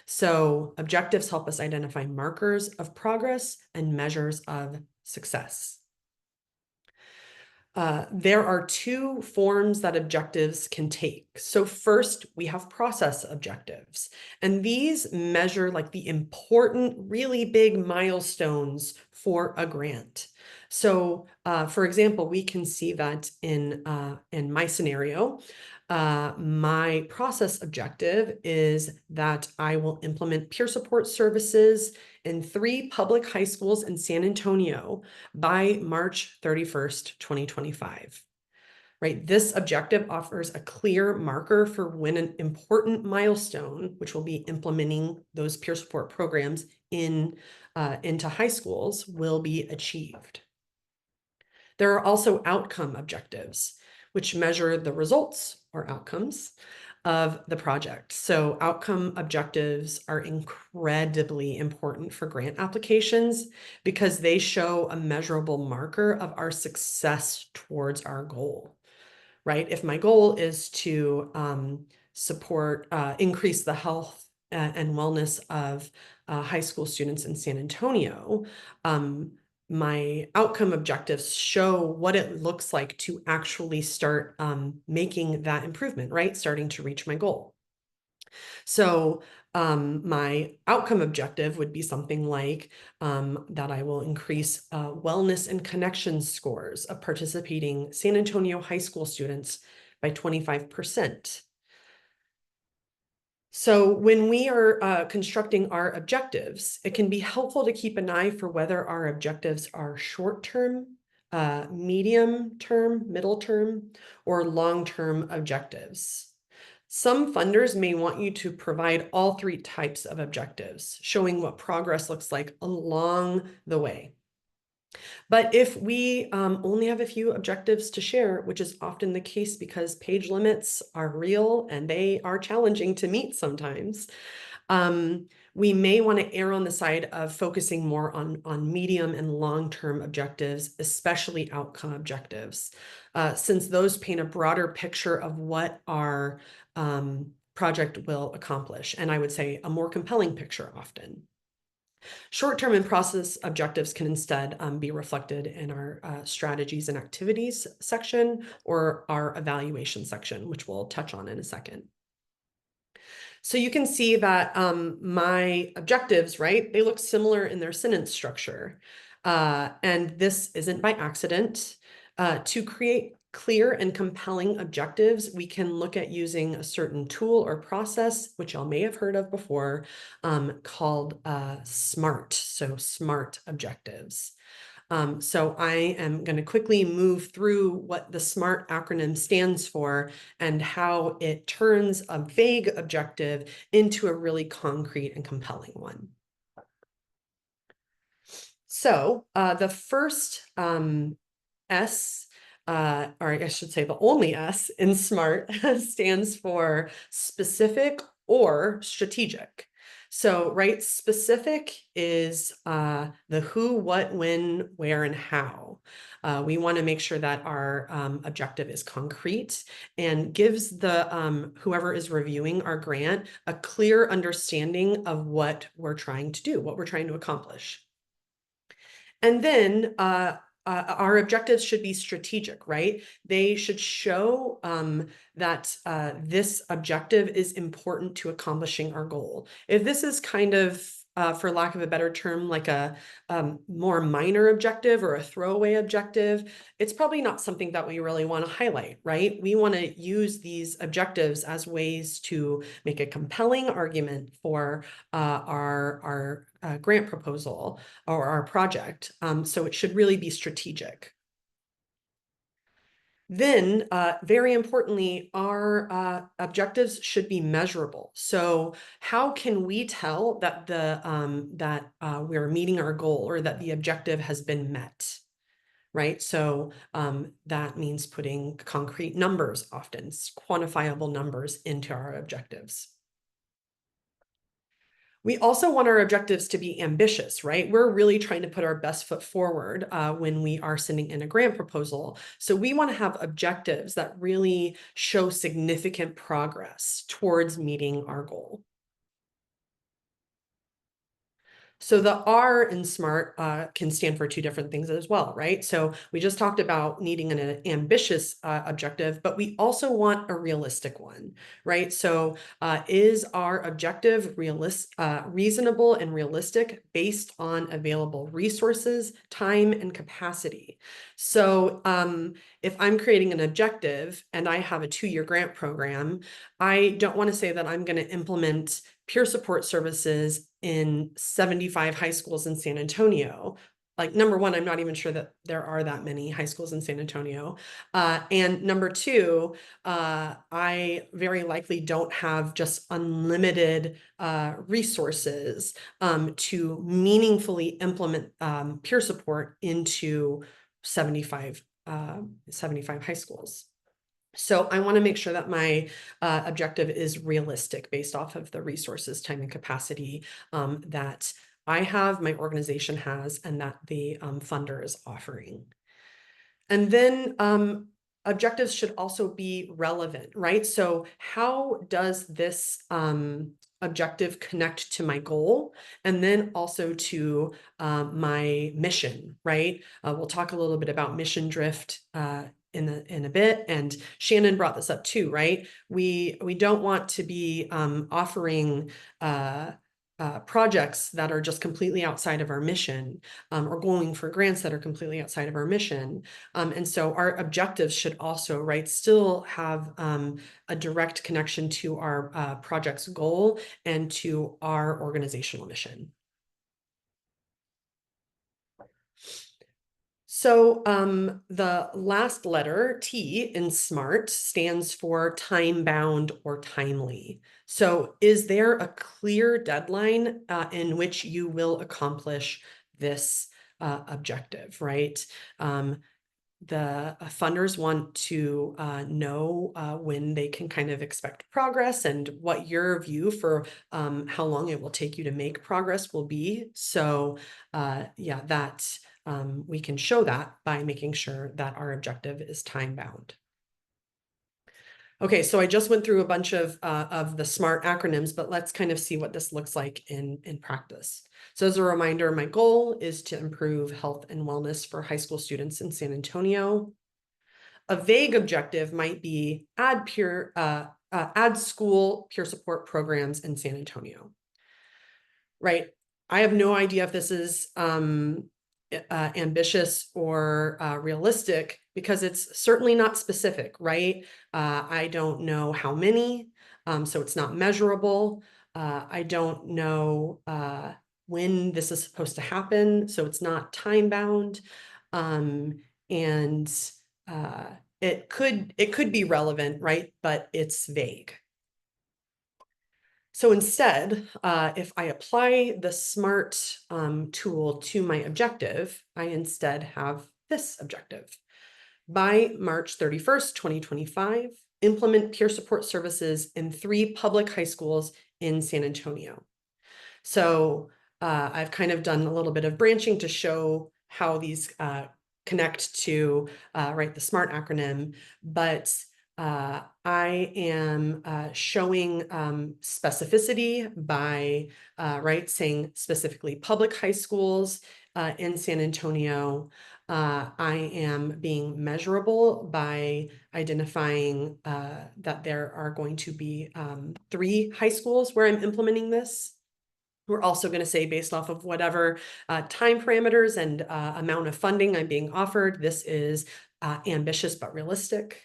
So objectives help us identify markers of progress and measures of success. There are two forms that objectives can take. So first, we have process objectives, and these measure like the important, really big milestones for a grant. So for example, we can see that in my scenario, my process objective is that I will implement peer support services in 3 public high schools in San Antonio by March 31st, 2025. right? This objective offers a clear marker for when an important milestone, which will be implementing those peer support programs into high schools, will be achieved. There are also outcome objectives, which measure the results or outcomes of the project. So outcome objectives are incredibly important for grant applications because they show a measurable marker of our success towards our goal, right? If my goal is to increase the health and wellness of high school students in San Antonio, my outcome objectives show what it looks like to actually start making that improvement, right? Starting to reach my goal. So my outcome objective would be something like that I will increase wellness and connection scores of participating San Antonio high school students by 25%. So when we are constructing our objectives, it can be helpful to keep an eye for whether our objectives are short-term, medium-term, middle-term, or long-term objectives. Some funders may want you to provide all three types of objectives, showing what progress looks like along the way. But if we only have a few objectives to share, which is often the case because page limits are real and they are challenging to meet sometimes, we may want to err on the side of focusing more on medium and long-term objectives, especially outcome objectives, since those paint a broader picture of what our project will accomplish. And I would say a more compelling picture often. Short-term and process objectives can instead be reflected in our strategies and activities section or our evaluation section, which we'll touch on in a second. So you can see that my objectives, right, they look similar in their sentence structure. And this isn't by accident. To create clear and compelling objectives, we can look at using a certain tool or process, which y'all may have heard of before, called SMART, so SMART objectives. So I am going to quickly move through what the SMART acronym stands for and how it turns a vague objective into a really concrete and compelling one. So the first S, or I should say the only S in SMART stands for specific or strategic. So, right, specific is the who, what, when, where, and how. We want to make sure that our objective is concrete and gives the whoever is reviewing our grant a clear understanding of what we're trying to do, what we're trying to accomplish. And then our objectives should be strategic, right? They should show that this objective is important to accomplishing our goal. If this is kind of, for lack of a better term, like a more minor objective or a throwaway objective, it's probably not something that we really want to highlight, right? We want to use these objectives as ways to make a compelling argument for our grant proposal or our project. So it should really be strategic. Then, very importantly, our objectives should be measurable. So how can we tell that we're meeting our goal or that the objective has been met? Right? So that means putting concrete numbers, often quantifiable numbers, into our objectives. We also want our objectives to be ambitious, right? We're really trying to put our best foot forward when we are sending in a grant proposal. So we want to have objectives that really show significant progress towards meeting our goal. So the R in SMART can stand for two different things as well, right? So we just talked about needing an ambitious objective, but we also want a realistic one, right? So is our objective reasonable and realistic based on available resources, time, and capacity? So if I'm creating an objective and I have a 2-year grant program, I don't want to say that I'm going to implement peer support services in 75 high schools in San Antonio. like, number one, I'm not even sure that there are that many high schools in San Antonio. And number two, I very likely don't have just unlimited resources to meaningfully implement peer support into 75 high schools. So I want to make sure that my objective is realistic based off of the resources, time, and capacity that I have, my organization has, and that the funder is offering. And then objectives should also be relevant, right? So how does this objective connect to my goal, and then also to my mission, right? We'll talk a little bit about mission drift in a bit, and Shannon brought this up too, right? We don't want to be offering projects that are just completely outside of our mission, or going for grants that are completely outside of our mission. And so our objectives should also, right, still have a direct connection to our project's goal and to our organizational mission. So the last letter, T in SMART, stands for time-bound or timely. So is there a clear deadline in which you will accomplish this objective, right? The funders want to know when they can kind of expect progress and what your view for how long it will take you to make progress will be. So yeah, that we can show that by making sure that our objective is time bound. Okay, so I just went through a bunch of the SMART acronyms, but let's kind of see what this looks like in practice. So as a reminder, my goal is to improve health and wellness for high school students in San Antonio. A vague objective might be add school peer support programs in San Antonio. Right. I have no idea if this is ambitious or realistic, because it's certainly not specific, right? I don't know how many, so it's not measurable. I don't know when this is supposed to happen, so it's not time bound. And it could be relevant, right? But it's vague. So instead, if I apply the SMART tool to my objective, I instead have this objective. By March 31st, 2025, implement peer support services in 3 public high schools in San Antonio. So I've kind of done a little bit of branching to show how these connect to right, the SMART acronym, but I am showing specificity by right, saying specifically public high schools in San Antonio. I am being measurable by identifying that there are going to be 3 high schools where I'm implementing this. We're also going to say, based off of whatever time parameters and amount of funding I'm being offered, this is ambitious but realistic.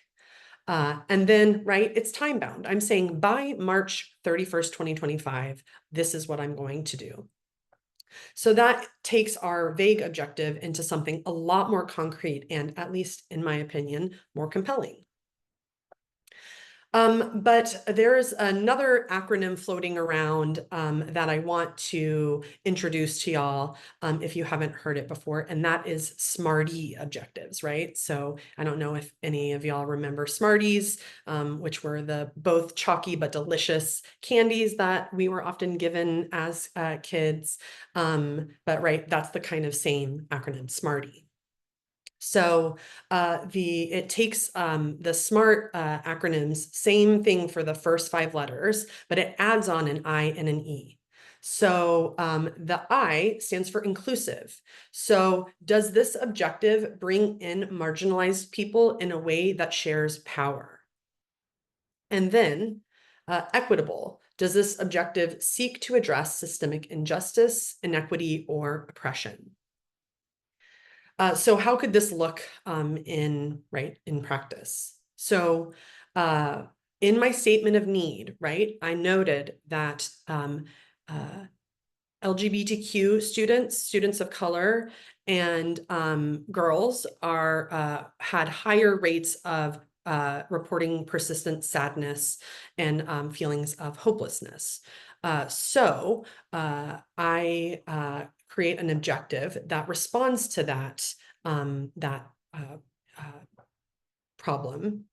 And then, right, it's time bound. I'm saying by March 31st, 2025, this is what I'm going to do. So that takes our vague objective into something a lot more concrete and, at least in my opinion, more compelling. But there's another acronym floating around that I want to introduce to y'all if you haven't heard it before, and that is SMARTY objectives, right? So I don't know if any of y'all remember Smarties, which were the both chalky but delicious candies that we were often given as kids. But right, that's the kind of same acronym, SMARTY. So it takes the SMART acronyms, same thing for the first 5 letters, but it adds on an I and an E. So the I stands for inclusive. So does this objective bring in marginalized people in a way that shares power? And then equitable. Does this objective seek to address systemic injustice, inequity, or oppression? So how could this look in practice? So in my statement of need, right, I noted that LGBTQ students of color, and girls are had higher rates of reporting persistent sadness and feelings of hopelessness. So I create an objective that responds to that problem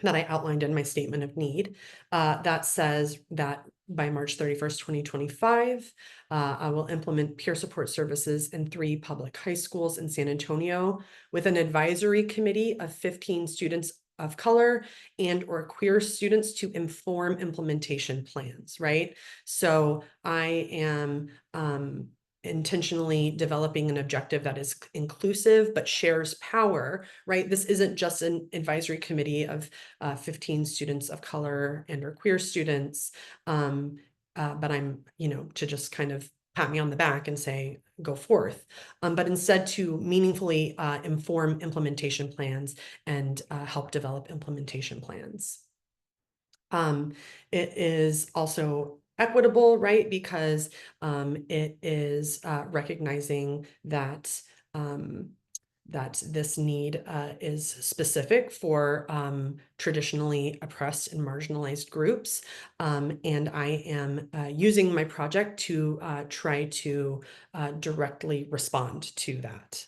that I outlined in my statement of need, that says that by March 31st, 2025, I will implement peer support services in 3 public high schools in San Antonio with an advisory committee of 15 students of color and or queer students to inform implementation plans, right? So I am intentionally developing an objective that is inclusive but shares power, right? This isn't just an advisory committee of 15 students of color and or queer students, but I'm, to just kind of pat me on the back and say, go forth, but instead to meaningfully inform implementation plans and help develop implementation plans. It is also equitable, right? Because it is recognizing that that this need is specific for traditionally oppressed and marginalized groups. And I am using my project to try to directly respond to that.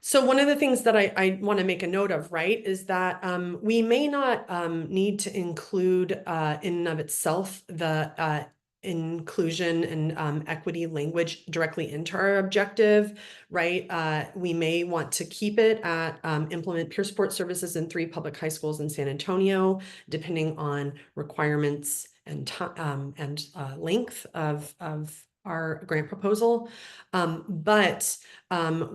So one of the things that I want to make a note of, right, is that we may not need to include in and of itself the inclusion and equity language directly into our objective, right? We may want to keep it at implement peer support services in 3 public high schools in San Antonio, depending on requirements and length of our grant proposal. But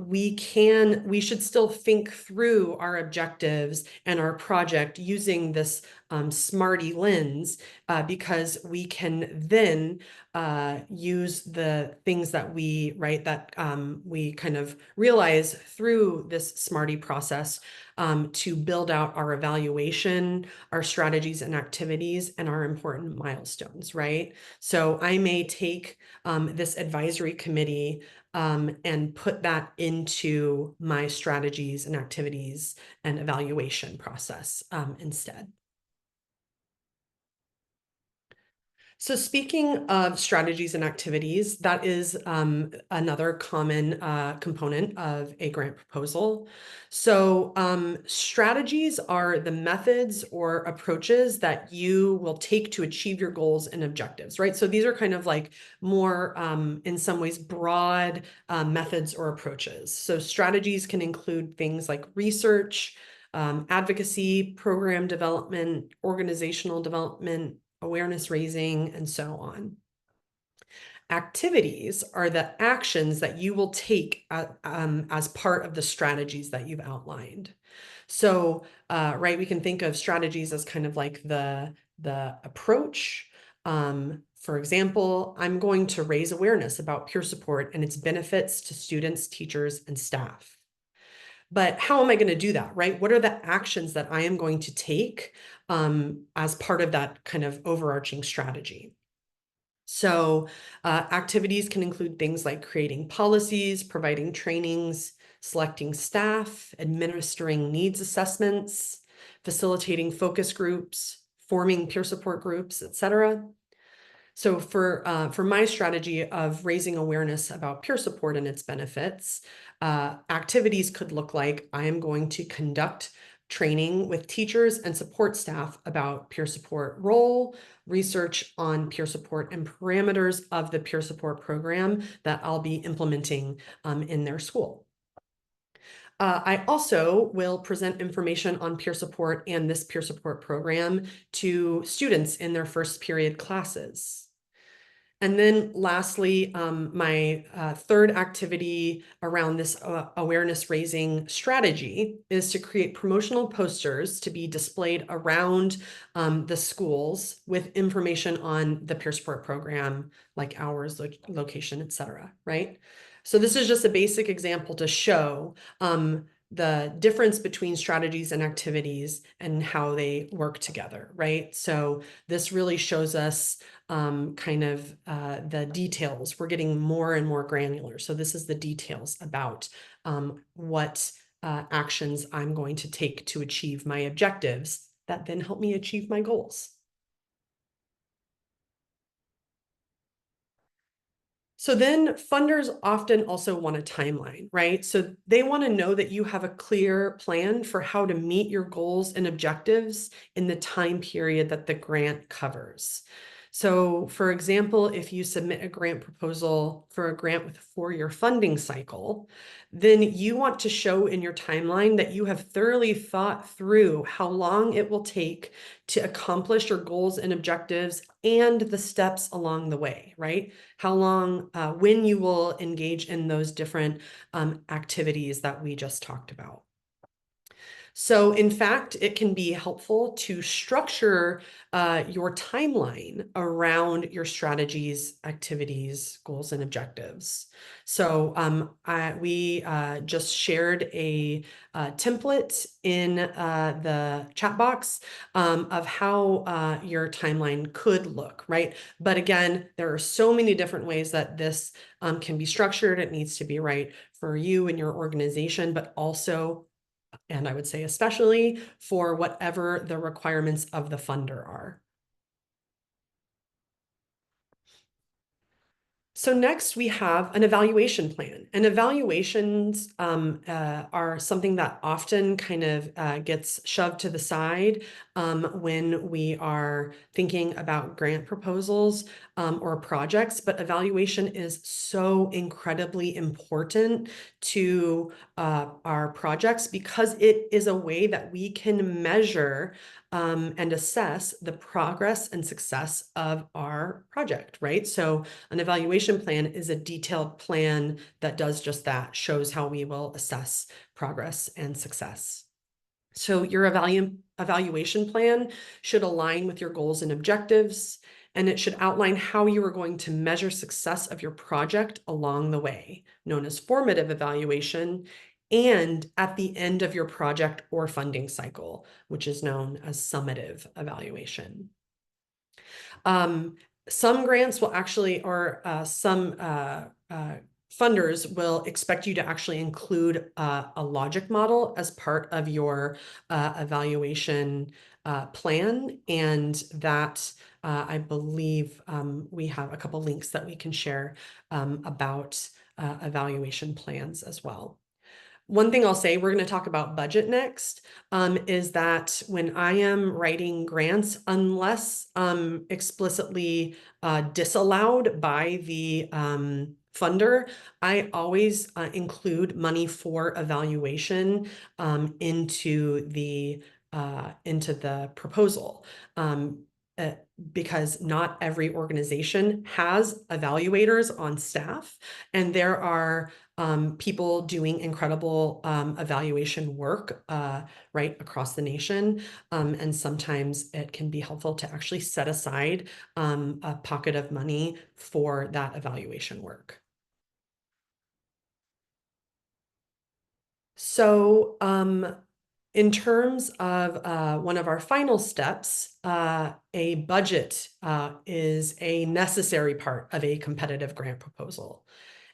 we should still think through our objectives and our project using this SMARTY lens, because we can then use the things that we kind of realize through this SMARTY process to build out our evaluation, our strategies and activities, and our important milestones, right? So I may take this advisory committee and put that into my strategies and activities and evaluation process instead. So speaking of strategies and activities, that is another common component of a grant proposal. So strategies are the methods or approaches that you will take to achieve your goals and objectives, right? So these are kind of like more, in some ways, broad methods or approaches. So strategies can include things like research, advocacy, program development, organizational development, awareness raising, and so on. Activities are the actions that you will take as part of the strategies that you've outlined. So, right, we can think of strategies as kind of like the approach. For example, I'm going to raise awareness about peer support and its benefits to students, teachers, and staff. But how am I going to do that, right? What are the actions that I am going to take as part of that kind of overarching strategy? So activities can include things like creating policies, providing trainings, selecting staff, administering needs assessments, facilitating focus groups, forming peer support groups, etc. So for my strategy of raising awareness about peer support and its benefits, activities could look like I am going to conduct training with teachers and support staff about peer support role, research on peer support, and parameters of the peer support program that I'll be implementing in their school. I also will present information on peer support and this peer support program to students in their first period classes. And then lastly, my third activity around this awareness raising strategy is to create promotional posters to be displayed around the schools with information on the peer support program, like hours, location, etc. Right? So this is just a basic example to show the difference between strategies and activities and how they work together, right? So this really shows us kind of the details. We're getting more and more granular. So this is the details about what actions I'm going to take to achieve my objectives that then help me achieve my goals. So then funders often also want a timeline, right? So they want to know that you have a clear plan for how to meet your goals and objectives in the time period that the grant covers. So for example, if you submit a grant proposal for a grant with a 4-year funding cycle, then you want to show in your timeline that you have thoroughly thought through how long it will take to accomplish your goals and objectives and the steps along the way, right? How long, when you will engage in those different activities that we just talked about. So in fact, it can be helpful to structure your timeline around your strategies, activities, goals, and objectives. So we just shared a template in the chat box of how your timeline could look, right? But again, there are so many different ways that this can be structured. It needs to be right for you and your organization, but also, and I would say especially, for whatever the requirements of the funder are. So next we have an evaluation plan, and evaluations are something that often kind of gets shoved to the side when we are thinking about grant proposals or projects, but evaluation is so incredibly important to our projects because it is a way that we can measure and assess the progress and success of our project, right? So an evaluation plan is a detailed plan that does just that, shows how we will assess progress and success. So your evaluation plan should align with your goals and objectives, and it should outline how you are going to measure success of your project along the way, known as formative evaluation, and at the end of your project or funding cycle, which is known as summative evaluation. Some grants will actually, or some funders will expect you to actually include a logic model as part of your evaluation plan, and that I believe we have a couple links that we can share about evaluation plans as well. One thing I'll say, we're going to talk about budget next, is that when I am writing grants, unless explicitly disallowed by the funder, I always include money for evaluation into the proposal. Because not every organization has evaluators on staff, and there are people doing incredible evaluation work right across the nation. And sometimes it can be helpful to actually set aside a pocket of money for that evaluation work. So in terms of one of our final steps, a budget is a necessary part of a competitive grant proposal.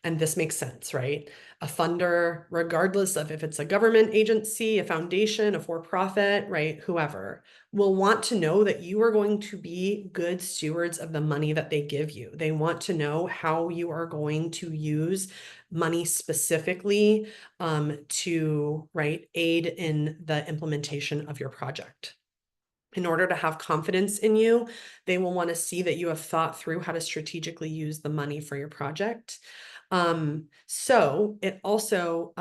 And this makes sense, right? A funder, regardless of if it's a government agency, a foundation, a for-profit, right, whoever, will want to know that you are going to be good stewards of the money that they give you. They want to know how you are going to use money specifically to, right, aid in the implementation of your project. In order to have confidence in you, they will want to see that you have thought through how to strategically use the money for your project. So it also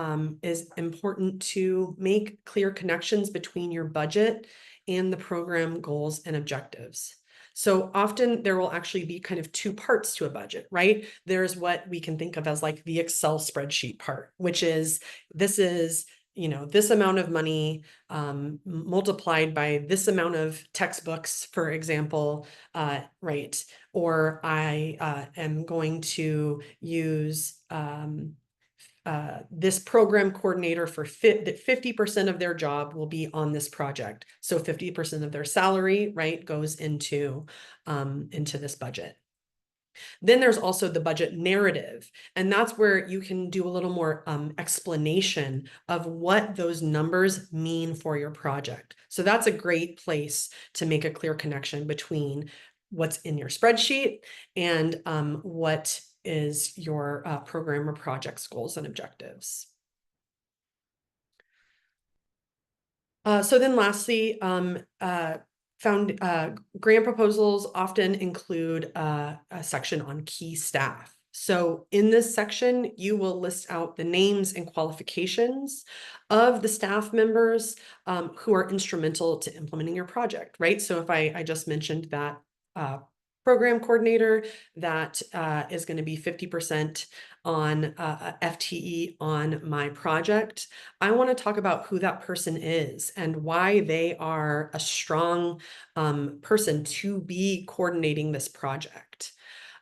is important to make clear connections between your budget and the program goals and objectives. So often there will actually be kind of two parts to a budget, right? There's what we can think of as like the Excel spreadsheet part, which is, this is, you know, this amount of money multiplied by this amount of textbooks, for example, right? Or I am going to use this program coordinator for that 50% of their job will be on this project. So 50% of their salary, right, goes into this budget. Then there's also the budget narrative, and that's where you can do a little more explanation of what those numbers mean for your project. So that's a great place to make a clear connection between what's in your spreadsheet and what is your program or project's goals and objectives. So then lastly, grant proposals often include a section on key staff. So in this section, you will list out the names and qualifications of the staff members who are instrumental to implementing your project, right? So if I just mentioned that program coordinator, that is going to be 50% on FTE on my project. I want to talk about who that person is and why they are a strong person to be coordinating this project.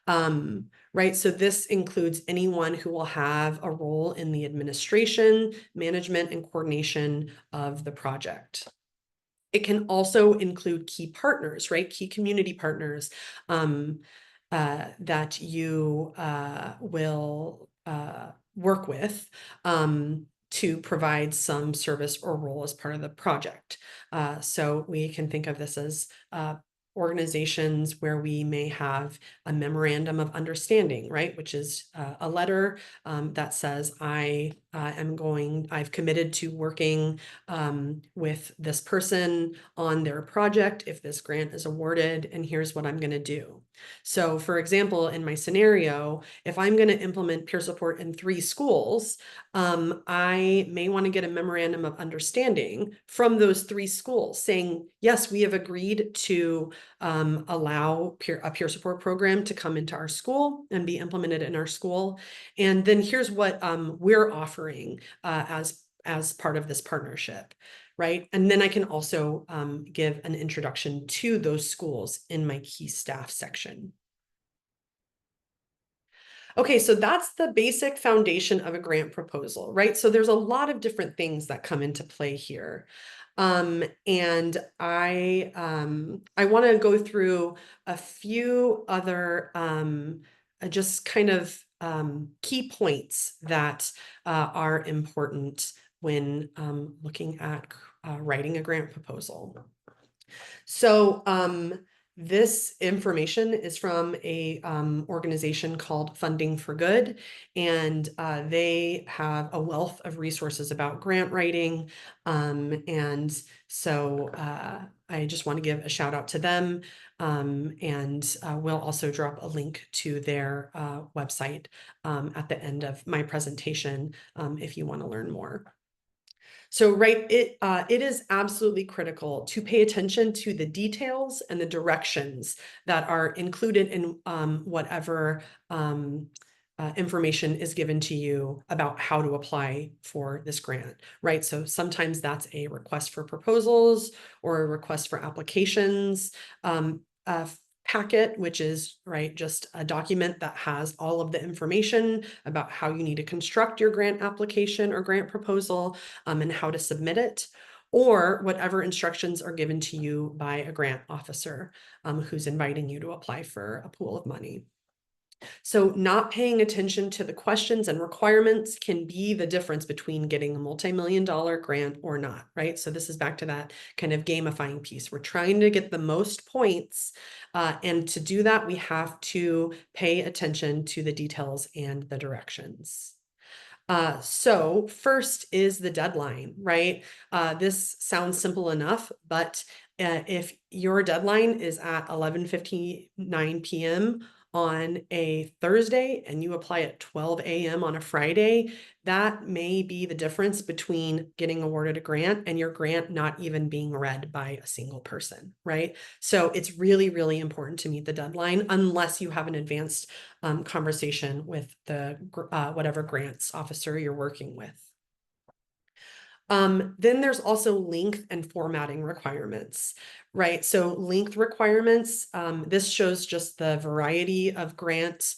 Right, so this includes anyone who will have a role in the administration, management, and coordination of the project. It can also include key partners, right? Key community partners that you will work with to provide some service or role as part of the project. So we can think of this as organizations where we may have a memorandum of understanding, right? Which is a letter that says, I've committed to working with this person on their project if this grant is awarded, and here's what I'm going to do. So for example, in my scenario, if I'm going to implement peer support in 3 schools, I may want to get a memorandum of understanding from those 3 schools saying, yes, we have agreed to allow a peer support program to come into our school and be implemented in our school. And then here's what we're offering as part of this partnership, right? And then I can also give an introduction to those schools in my key staff section. Okay, so that's the basic foundation of a grant proposal, right? So there's a lot of different things that come into play here. And I want to go through a few other just kind of key points that are important when looking at writing a grant proposal. So this information is from a organization called Funding for Good, and they have a wealth of resources about grant writing. And so I just want to give a shout out to them, and we'll also drop a link to their website at the end of my presentation if you want to learn more. So, right, it is absolutely critical to pay attention to the details and the directions that are included in whatever information is given to you about how to apply for this grant, right? So sometimes that's a request for proposals or a request for applications. Packet, which is just a document that has all of the information about how you need to construct your grant application or grant proposal and how to submit it, or whatever instructions are given to you by a grant officer who's inviting you to apply for a pool of money. So not paying attention to the questions and requirements can be the difference between getting a multi-million-dollar grant or not, right? So this is back to that kind of gamifying piece. We're trying to get the most points, and to do that, we have to pay attention to the details and the directions. So first is the deadline, right? This sounds simple enough, but if your deadline is at 11:59 p.m. on a Thursday and you apply at 12 a.m. on a Friday, that may be the difference between getting awarded a grant and your grant not even being read by a single person, right? So it's really, really important to meet the deadline unless you have an advanced conversation with the whatever grants officer you're working with. Then there's also length and formatting requirements, right? So length requirements, this shows just the variety of grants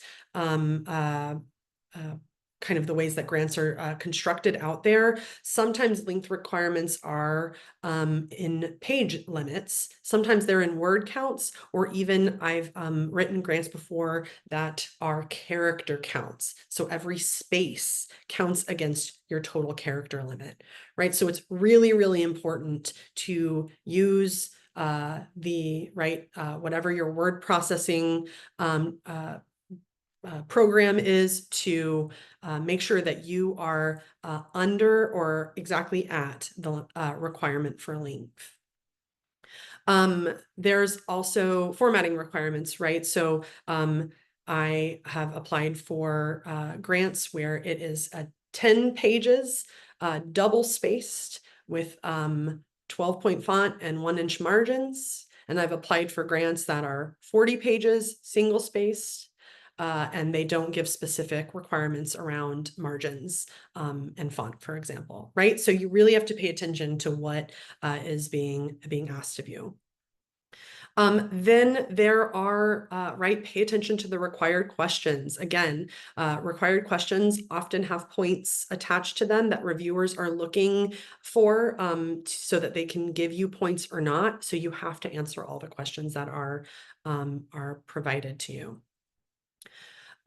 kind of the ways that grants are constructed out there. Sometimes length requirements are in page limits. Sometimes they're in word counts, or even I've written grants before that are character counts. So every space counts against your total character limit, right? So it's really, really important to use whatever your word processing program is to make sure that you are under or exactly at the requirement for length. There's also formatting requirements, right? So I have applied for grants where it is 10 pages, double spaced with 12-point font and 1-inch margins. And I've applied for grants that are 40 pages, single spaced, and they don't give specific requirements around margins and font, for example, right? So you really have to pay attention to what is being asked of you. Then there are, pay attention to the required questions. Again, required questions often have points attached to them that reviewers are looking for so that they can give you points or not. So you have to answer all the questions that are provided to you.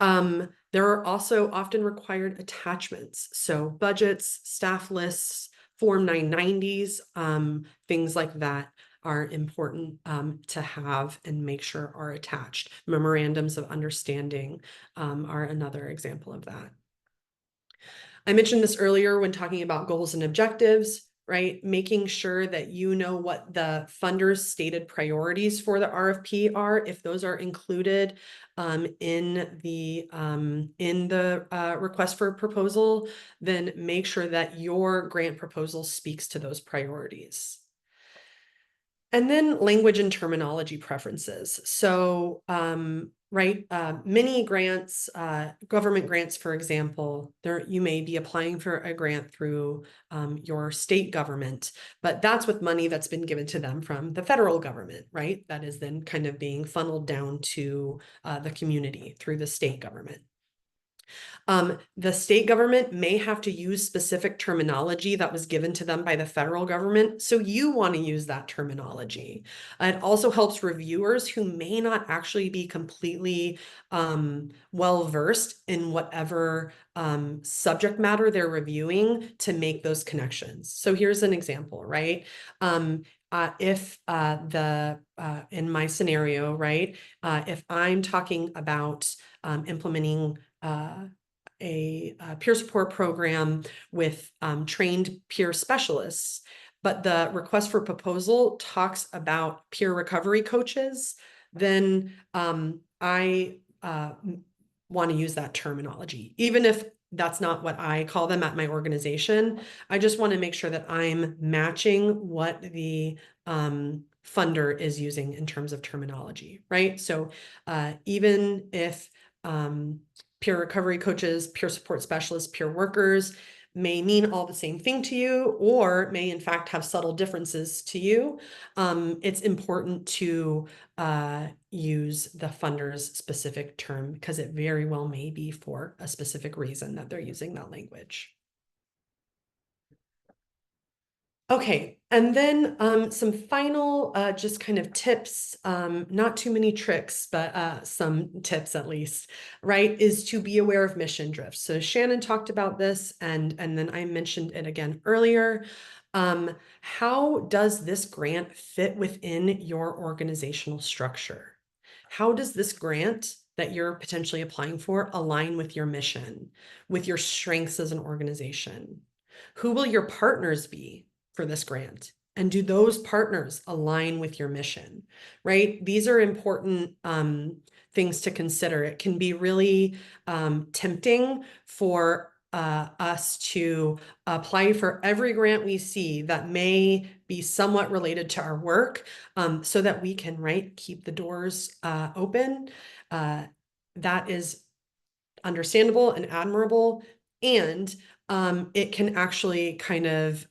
There are also often required attachments. So budgets, staff lists, Form 990s, things like that are important to have and make sure are attached. Memorandums of understanding are another example of that. I mentioned this earlier when talking about goals and objectives, right? Making sure that you know what the funder's stated priorities for the RFP are, if those are included in the request for proposal, then make sure that your grant proposal speaks to those priorities. And then language and terminology preferences. So, many grants, government grants, for example, you may be applying for a grant through your state government, but that's with money that's been given to them from the federal government, right? That is then kind of being funneled down to the community through the state government. The state government may have to use specific terminology that was given to them by the federal government, so you want to use that terminology. It also helps reviewers who may not actually be completely well-versed in whatever subject matter they're reviewing to make those connections. So here's an example, right? If in my scenario, right, if I'm talking about implementing a peer support program with trained peer specialists, but the request for proposal talks about peer recovery coaches, then I want to use that terminology. Even if that's not what I call them at my organization, I just want to make sure that I'm matching what the funder is using in terms of terminology, right? So even if peer recovery coaches, peer support specialists, peer workers may mean all the same thing to you, or may in fact have subtle differences to you, it's important to use the funder's specific term because it very well may be for a specific reason that they're using that language. Okay, and then some final just kind of tips, not too many tricks, but some tips at least, right, is to be aware of mission drift. So Shannon talked about this, and then I mentioned it again earlier. How does this grant fit within your organizational structure? How does this grant that you're potentially applying for align with your mission, with your strengths as an organization? Who will your partners be for this grant? And do those partners align with your mission, right? These are important things to consider. It can be really tempting for us to apply for every grant we see that may be somewhat related to our work so that we can, keep the doors open. That is understandable and admirable. And it can actually kind of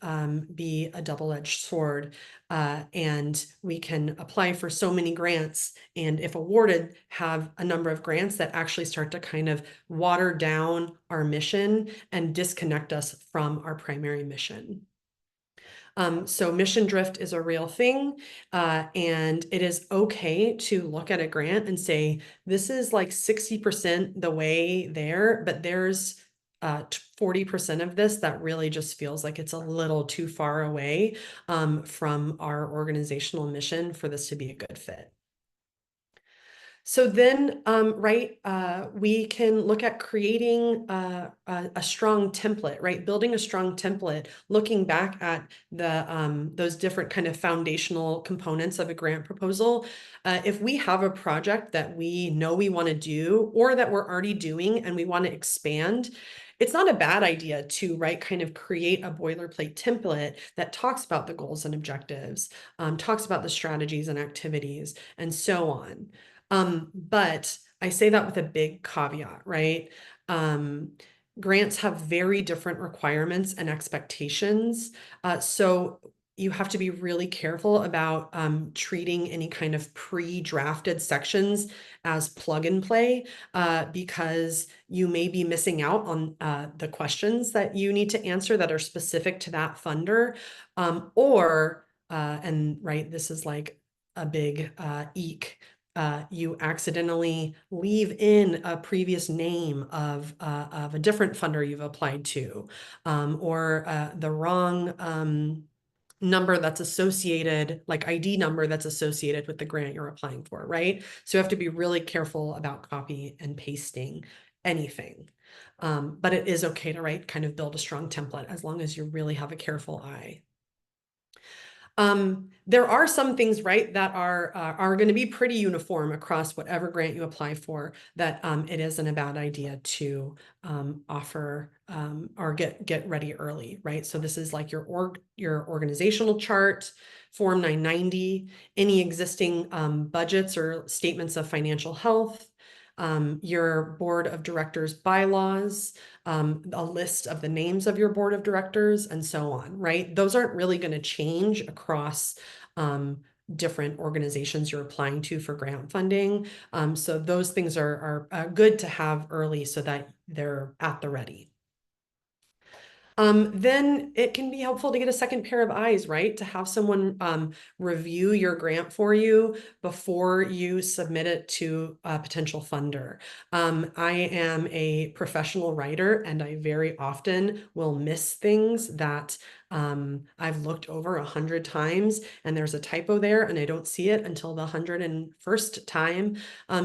be a double-edged sword. And we can apply for so many grants, and if awarded, have a number of grants that actually start to kind of water down our mission and disconnect us from our primary mission. So mission drift is a real thing, and it is okay to look at a grant and say, this is like 60% the way there, but there's 40% of this that really just feels like it's a little too far away from our organizational mission for this to be a good fit. So then, we can look at creating a strong template, right? Building a strong template, looking back at those different kind of foundational components of a grant proposal. If we have a project that we know we want to do, or that we're already doing and we want to expand, it's not a bad idea to, kind of create a boilerplate template that talks about the goals and objectives, talks about the strategies and activities, and so on. But I say that with a big caveat, right? Grants have very different requirements and expectations. So you have to be really careful about treating any kind of pre-drafted sections as plug and play, because you may be missing out on the questions that you need to answer that are specific to that funder, this is like a big eek. You accidentally leave in a previous name of a different funder you've applied to, or the wrong number that's associated, like ID number that's associated with the grant you're applying for, right? So you have to be really careful about copy and pasting anything. But it is okay to, kind of build a strong template as long as you really have a careful eye. There are some things, that are going to be pretty uniform across whatever grant you apply for, that it isn't a bad idea to offer or get ready early, right? So this is like your organizational chart, Form 990, any existing budgets or statements of financial health, your board of directors bylaws, a list of the names of your board of directors, and so on, right? Those aren't really going to change across different organizations you're applying to for grant funding. So those things are good to have early so that they're at the ready. Then it can be helpful to get a second pair of eyes, right? To have someone review your grant for you before you submit it to a potential funder. I am a professional writer, and I very often will miss things that I've looked over 100 times, and there's a typo there, and I don't see it until the 101st time.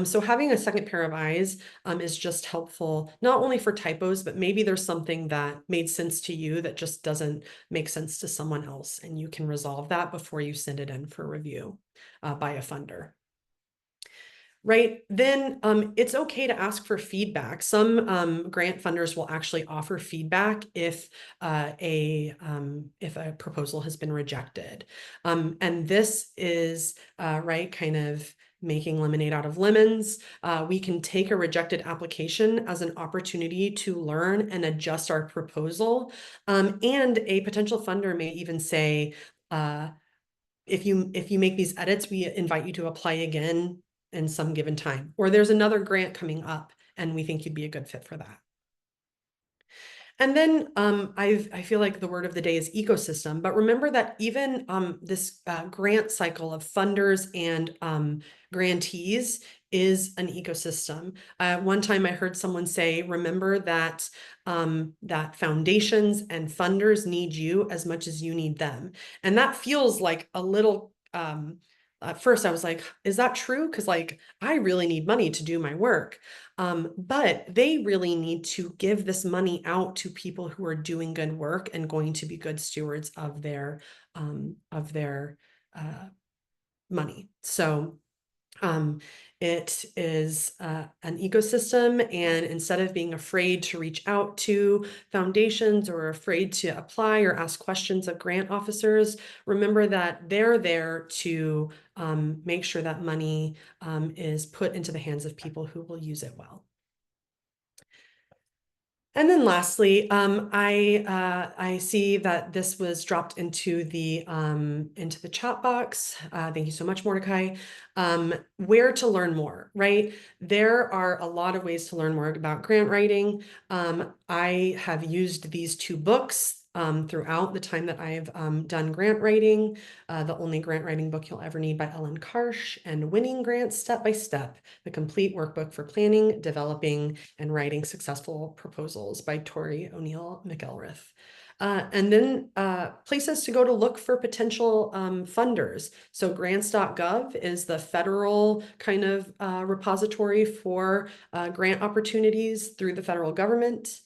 So having a second pair of eyes is just helpful, not only for typos, but maybe there's something that made sense to you that just doesn't make sense to someone else, and you can resolve that before you send it in for review by a funder. Right, then it's okay to ask for feedback. Some grant funders will actually offer feedback if a proposal has been rejected. And this is kind of making lemonade out of lemons. We can take a rejected application as an opportunity to learn and adjust our proposal. And a potential funder may even say, if you make these edits, we invite you to apply again in some given time, or there's another grant coming up and we think you'd be a good fit for that. And then I feel like the word of the day is ecosystem, but remember that even this grant cycle of funders and grantees is an ecosystem. One time I heard someone say, remember that that foundations and funders need you as much as you need them. And that feels like a little, at first I was like, is that true? Because I really need money to do my work. But they really need to give this money out to people who are doing good work and going to be good stewards of their money. So it is an ecosystem, and instead of being afraid to reach out to foundations or afraid to apply or ask questions of grant officers, remember that they're there to make sure that money is put into the hands of people who will use it well. And then lastly, I see that this was dropped into the chat box. Thank you so much, Mordecai. Where to learn more, right? There are a lot of ways to learn more about grant writing. I have used these two books throughout the time that I've done grant writing. The Only Grant Writing Book You'll Ever Need by Ellen Karsh, and Winning Grants Step by Step, the complete workbook for planning, developing, and writing successful proposals by Tori O'Neill McElrath. And then places to go to look for potential funders. So grants.gov is the federal kind of repository for grant opportunities through the federal government.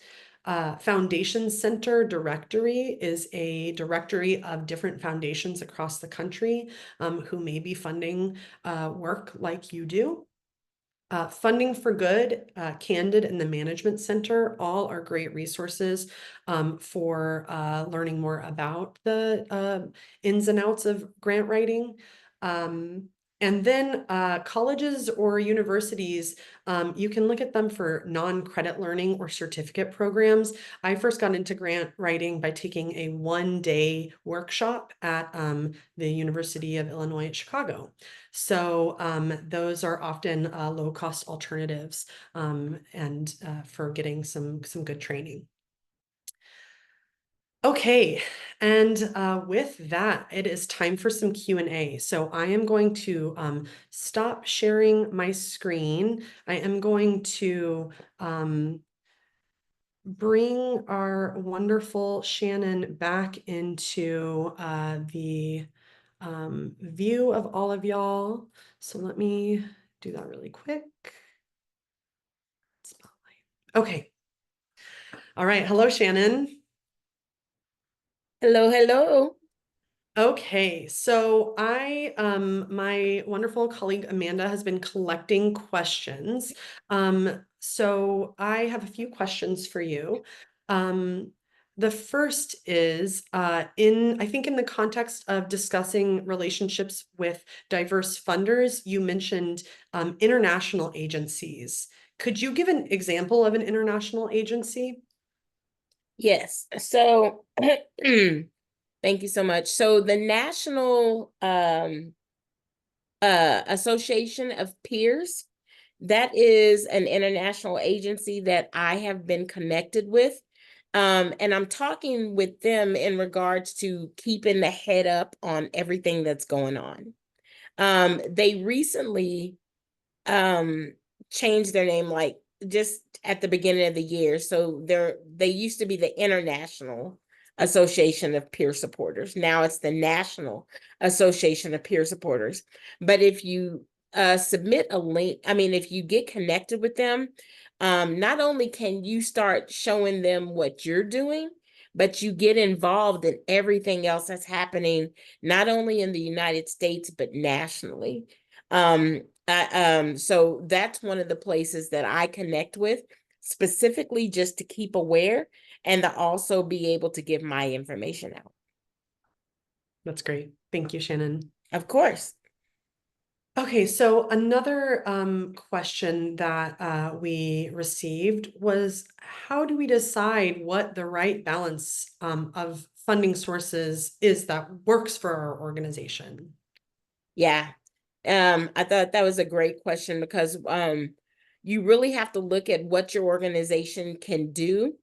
Foundation Center Directory is a directory of different foundations across the country who may be funding work like you do. Funding for Good, Candid, and the Management Center all are great resources for learning more about the ins and outs of grant writing. And then colleges or universities, you can look at them for non-credit learning or certificate programs. I first got into grant writing by taking a one-day workshop at the University of Illinois at Chicago. So those are often low-cost alternatives and for getting some good training. Okay, and with that, it is time for some Q&A. So I am going to stop sharing my screen. I am going to bring our wonderful Shannon back into the view of all of y'all. So let me do that really quick. Spotlight. Okay. All right. Hello, Shannon. Hello, hello. Okay, so my wonderful colleague Amanda has been collecting questions. So I have a few questions for you. The first is I think in the context of discussing relationships with diverse funders, you mentioned international agencies. Could you give an example of an international agency? Yes. So thank you so much. So the National Association of Peers, that is an international agency that I have been connected with. And I'm talking with them in regards to keeping the head up on everything that's going on. They recently changed their name, like just at the beginning of the year. So they used to be the International Association of Peer Supporters. Now it's the National Association of Peer Supporters. But if you submit a link, if you get connected with them, not only can you start showing them what you're doing, but you get involved in everything else that's happening, not only in the United States, but nationally. So that's one of the places that I connect with, specifically just to keep aware and to also be able to give my information out. That's great. Thank you, Shannon. Of course. Okay, so another question that we received was, how do we decide what the right balance of funding sources is that works for our organization? Yeah. I thought that was a great question because you really have to look at what your organization can do,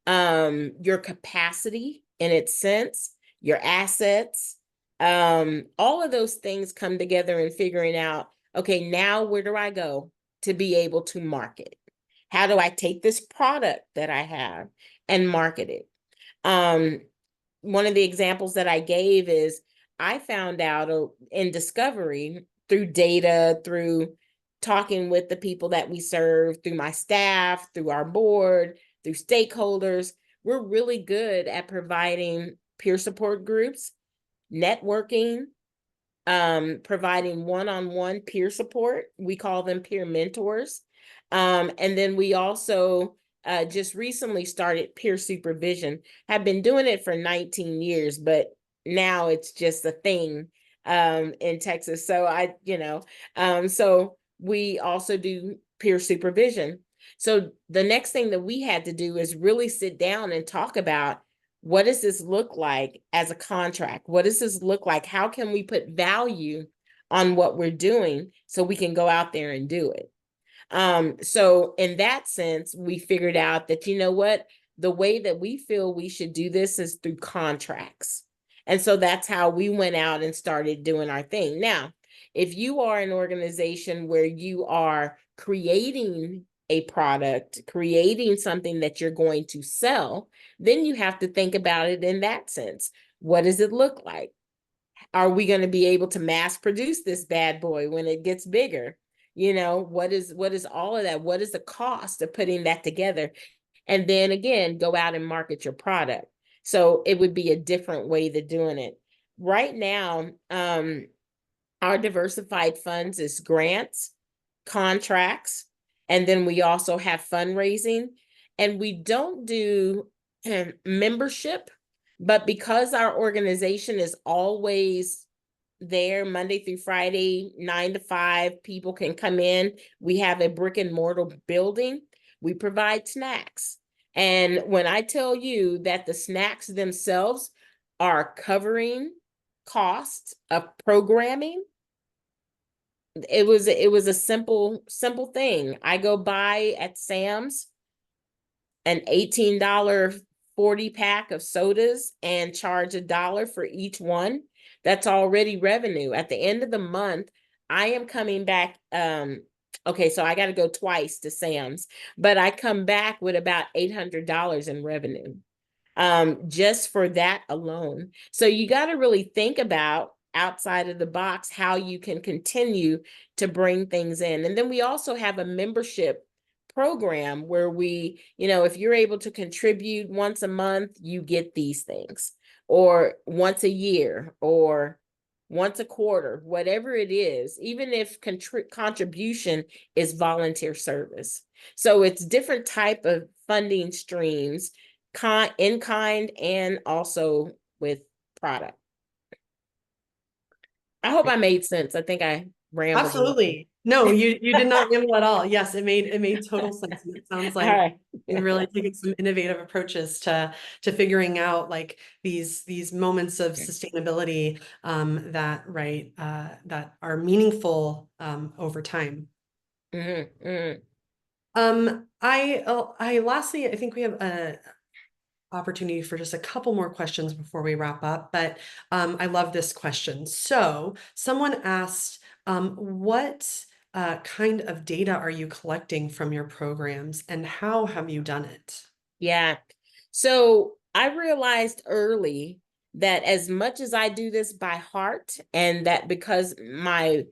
your capacity in its sense, your assets, all of those things come together in figuring out, okay, now where do I go to be able to market? How do I take this product that I have and market it? One of the examples that I gave is I found out in discovery through data, through talking with the people that we serve, through my staff, through our board, through stakeholders. We're really good at providing peer support groups, networking, providing one-on-one peer support. We call them peer mentors. And then we also just recently started peer supervision. Have been doing it for 19 years, but now it's just a thing in Texas. So so we also do peer supervision. So the next thing that we had to do is really sit down and talk about, what does this look like as a contract? What does this look like? How can we put value on what we're doing so we can go out there and do it? So in that sense, we figured out that, you know what, the way that we feel we should do this is through contracts. And so that's how we went out and started doing our thing. Now, if you are an organization where you are creating a product, creating something that you're going to sell, then you have to think about it in that sense. What does it look like? Are we going to be able to mass produce this bad boy when it gets bigger? You know, what is all of that? What is the cost of putting that together? And then again, go out and market your product. So it would be a different way to doing it. Right now, our diversified funds is grants, contracts, and then we also have fundraising. And we don't do membership, but because our organization is always there Monday through Friday, 9 to 5, people can come in. We have a brick and mortar building. We provide snacks. And when I tell you that the snacks themselves are covering costs of programming, it was a simple thing. I go buy at Sam's an $18 40 pack of sodas and charge $1 for each one. That's already revenue. At the end of the month, I am coming back. Okay, so I got to go twice to Sam's, but I come back with about $800 in revenue, just for that alone. So you got to really think about outside of the box how you can continue to bring things in. And then we also have a membership program where we, you know, if you're able to contribute once a month, you get these things, or once a year, or once a quarter, whatever it is, even if contribution is volunteer service. So it's different type of funding streams, in kind and also with product. I hope I made sense. I think I rambled. Absolutely. No, you did not ramble at all. Yes, it made total sense. And it sounds like right. you're really taking some innovative approaches to figuring out like these moments of sustainability that are meaningful over time. Mm-hmm, mm-hmm. I lastly, I think we have a opportunity for just a couple more questions before we wrap up, but I love this question. So someone asked, what kind of data are you collecting from your programs and how have you done it? Yeah. So I realized early that as much as I do this by heart, and that because my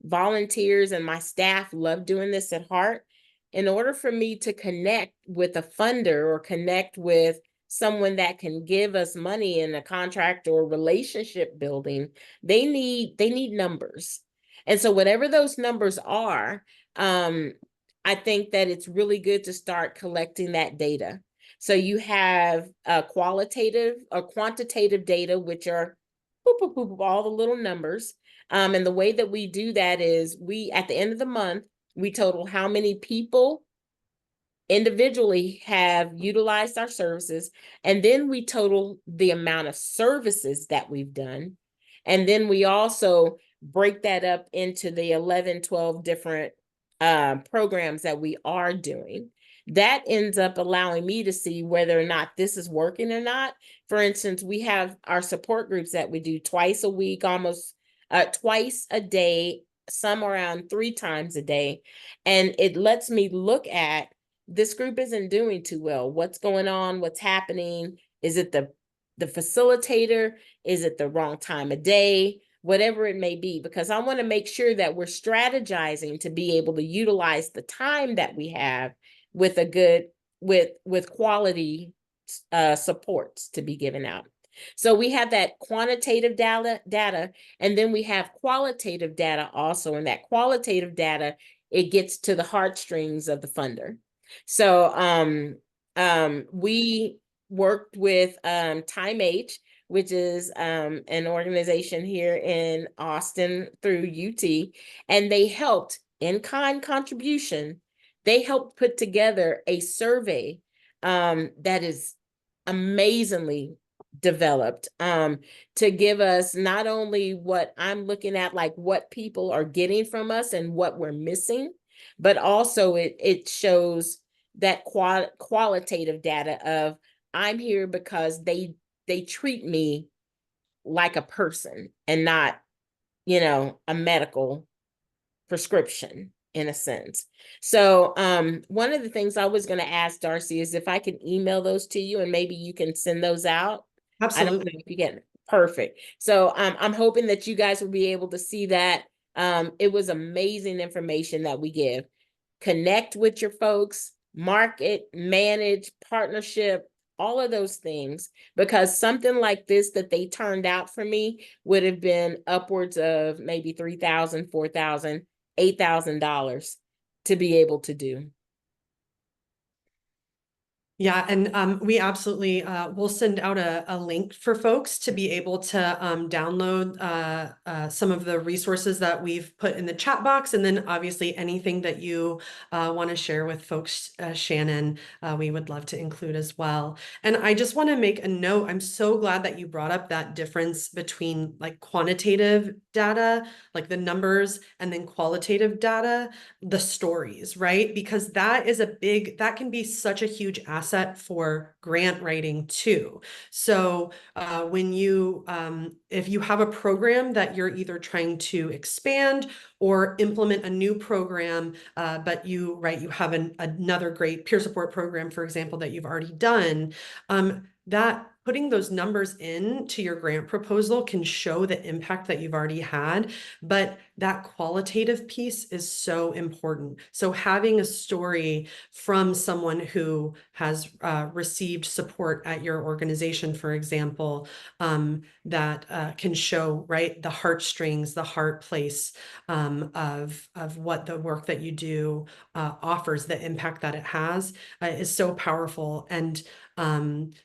volunteers and my staff love doing this at heart, in order for me to connect with a funder or connect with someone that can give us money in a contract or relationship building, they need numbers. And so whatever those numbers are, I think that it's really good to start collecting that data. So you have qualitative or quantitative data, which are boop, boop, boop, all the little numbers. And the way that we do that is at the end of the month, we total how many people individually have utilized our services. And then we total the amount of services that we've done. And then we also break that up into the 11, 12 different programs that we are doing. That ends up allowing me to see whether or not this is working or not. For instance, we have our support groups that we do twice a week, almost twice a day, some around 3 times a day. And it lets me look at, this group isn't doing too well. What's going on? What's happening? Is it the facilitator? Is it the wrong time of day? Whatever it may be, because I want to make sure that we're strategizing to be able to utilize the time that we have with a good, with quality supports to be given out. So we have that quantitative data, and then we have qualitative data also. And that qualitative data, it gets to the heartstrings of the funder. So we worked with Time H, which is an organization here in Austin through UT, and they helped in-kind contribution they helped put together a survey that is amazingly developed to give us not only what I'm looking at, like what people are getting from us and what we're missing, but also it shows that qualitative data of I'm here because they treat me like a person and not, you know, a medical prescription in a sense. So one of the things I was going to ask Darcy is if I can email those to you and maybe you can send those out. I don't know Absolutely. if you can. Perfect. So I'm hoping that you guys will be able to see that. It was amazing information that we give. Connect with your folks, market, manage, partnership, all of those things, because something like this that they turned out for me would have been upwards of maybe $3,000, $4,000, $8,000 to be able to do. Yeah, and we absolutely will send out a link for folks to be able to download some of the resources that we've put in the chat box, and then obviously anything that you want to share with folks, Shannon, we would love to include as well. And I just want to make a note. I'm so glad that you brought up that difference between like quantitative data, like the numbers, and then qualitative data, the stories, right? Because that is that can be such a huge asset for grant writing too. So when you, if you have a program that you're either trying to expand or implement a new program, but you have another great peer support program, for example, that you've already done, that putting those numbers into your grant proposal can show the impact that you've already had, but that qualitative piece is so important. So having a story from someone who has received support at your organization, for example, that can show, right, the heartstrings, the heart place of what the work that you do offers, the impact that it has, is so powerful. And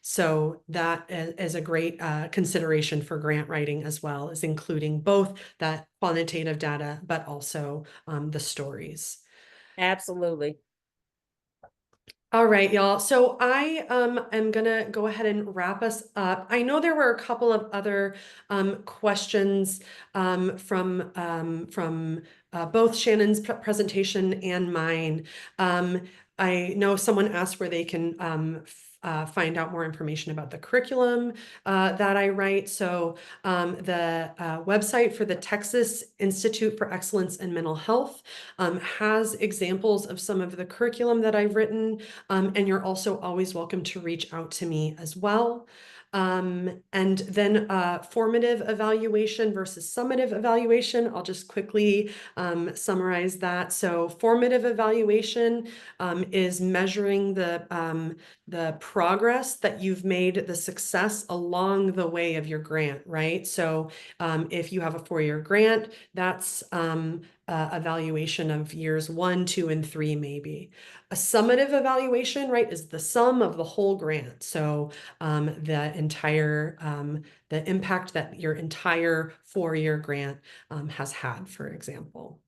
so that is a great consideration for grant writing as well, is including both that quantitative data, but also the stories. Absolutely. All right, y'all. So I am gonna go ahead and wrap us up. I know there were a couple of other questions from both Shannon's presentation and mine. I know someone asked where they can find out more information about the curriculum that I write. So the website for the Texas Institute for Excellence in Mental Health has examples of some of the curriculum that I've written. And you're also always welcome to reach out to me as well. And then formative evaluation versus summative evaluation. I'll just quickly summarize that. So formative evaluation is measuring the progress that you've made, the success along the way of your grant, right? So if you have a 4-year grant, that's evaluation of years 1, 2, and 3, maybe. A summative evaluation, right, is the sum of the whole grant. So the entire, the impact that your entire 4-year grant has had, for example.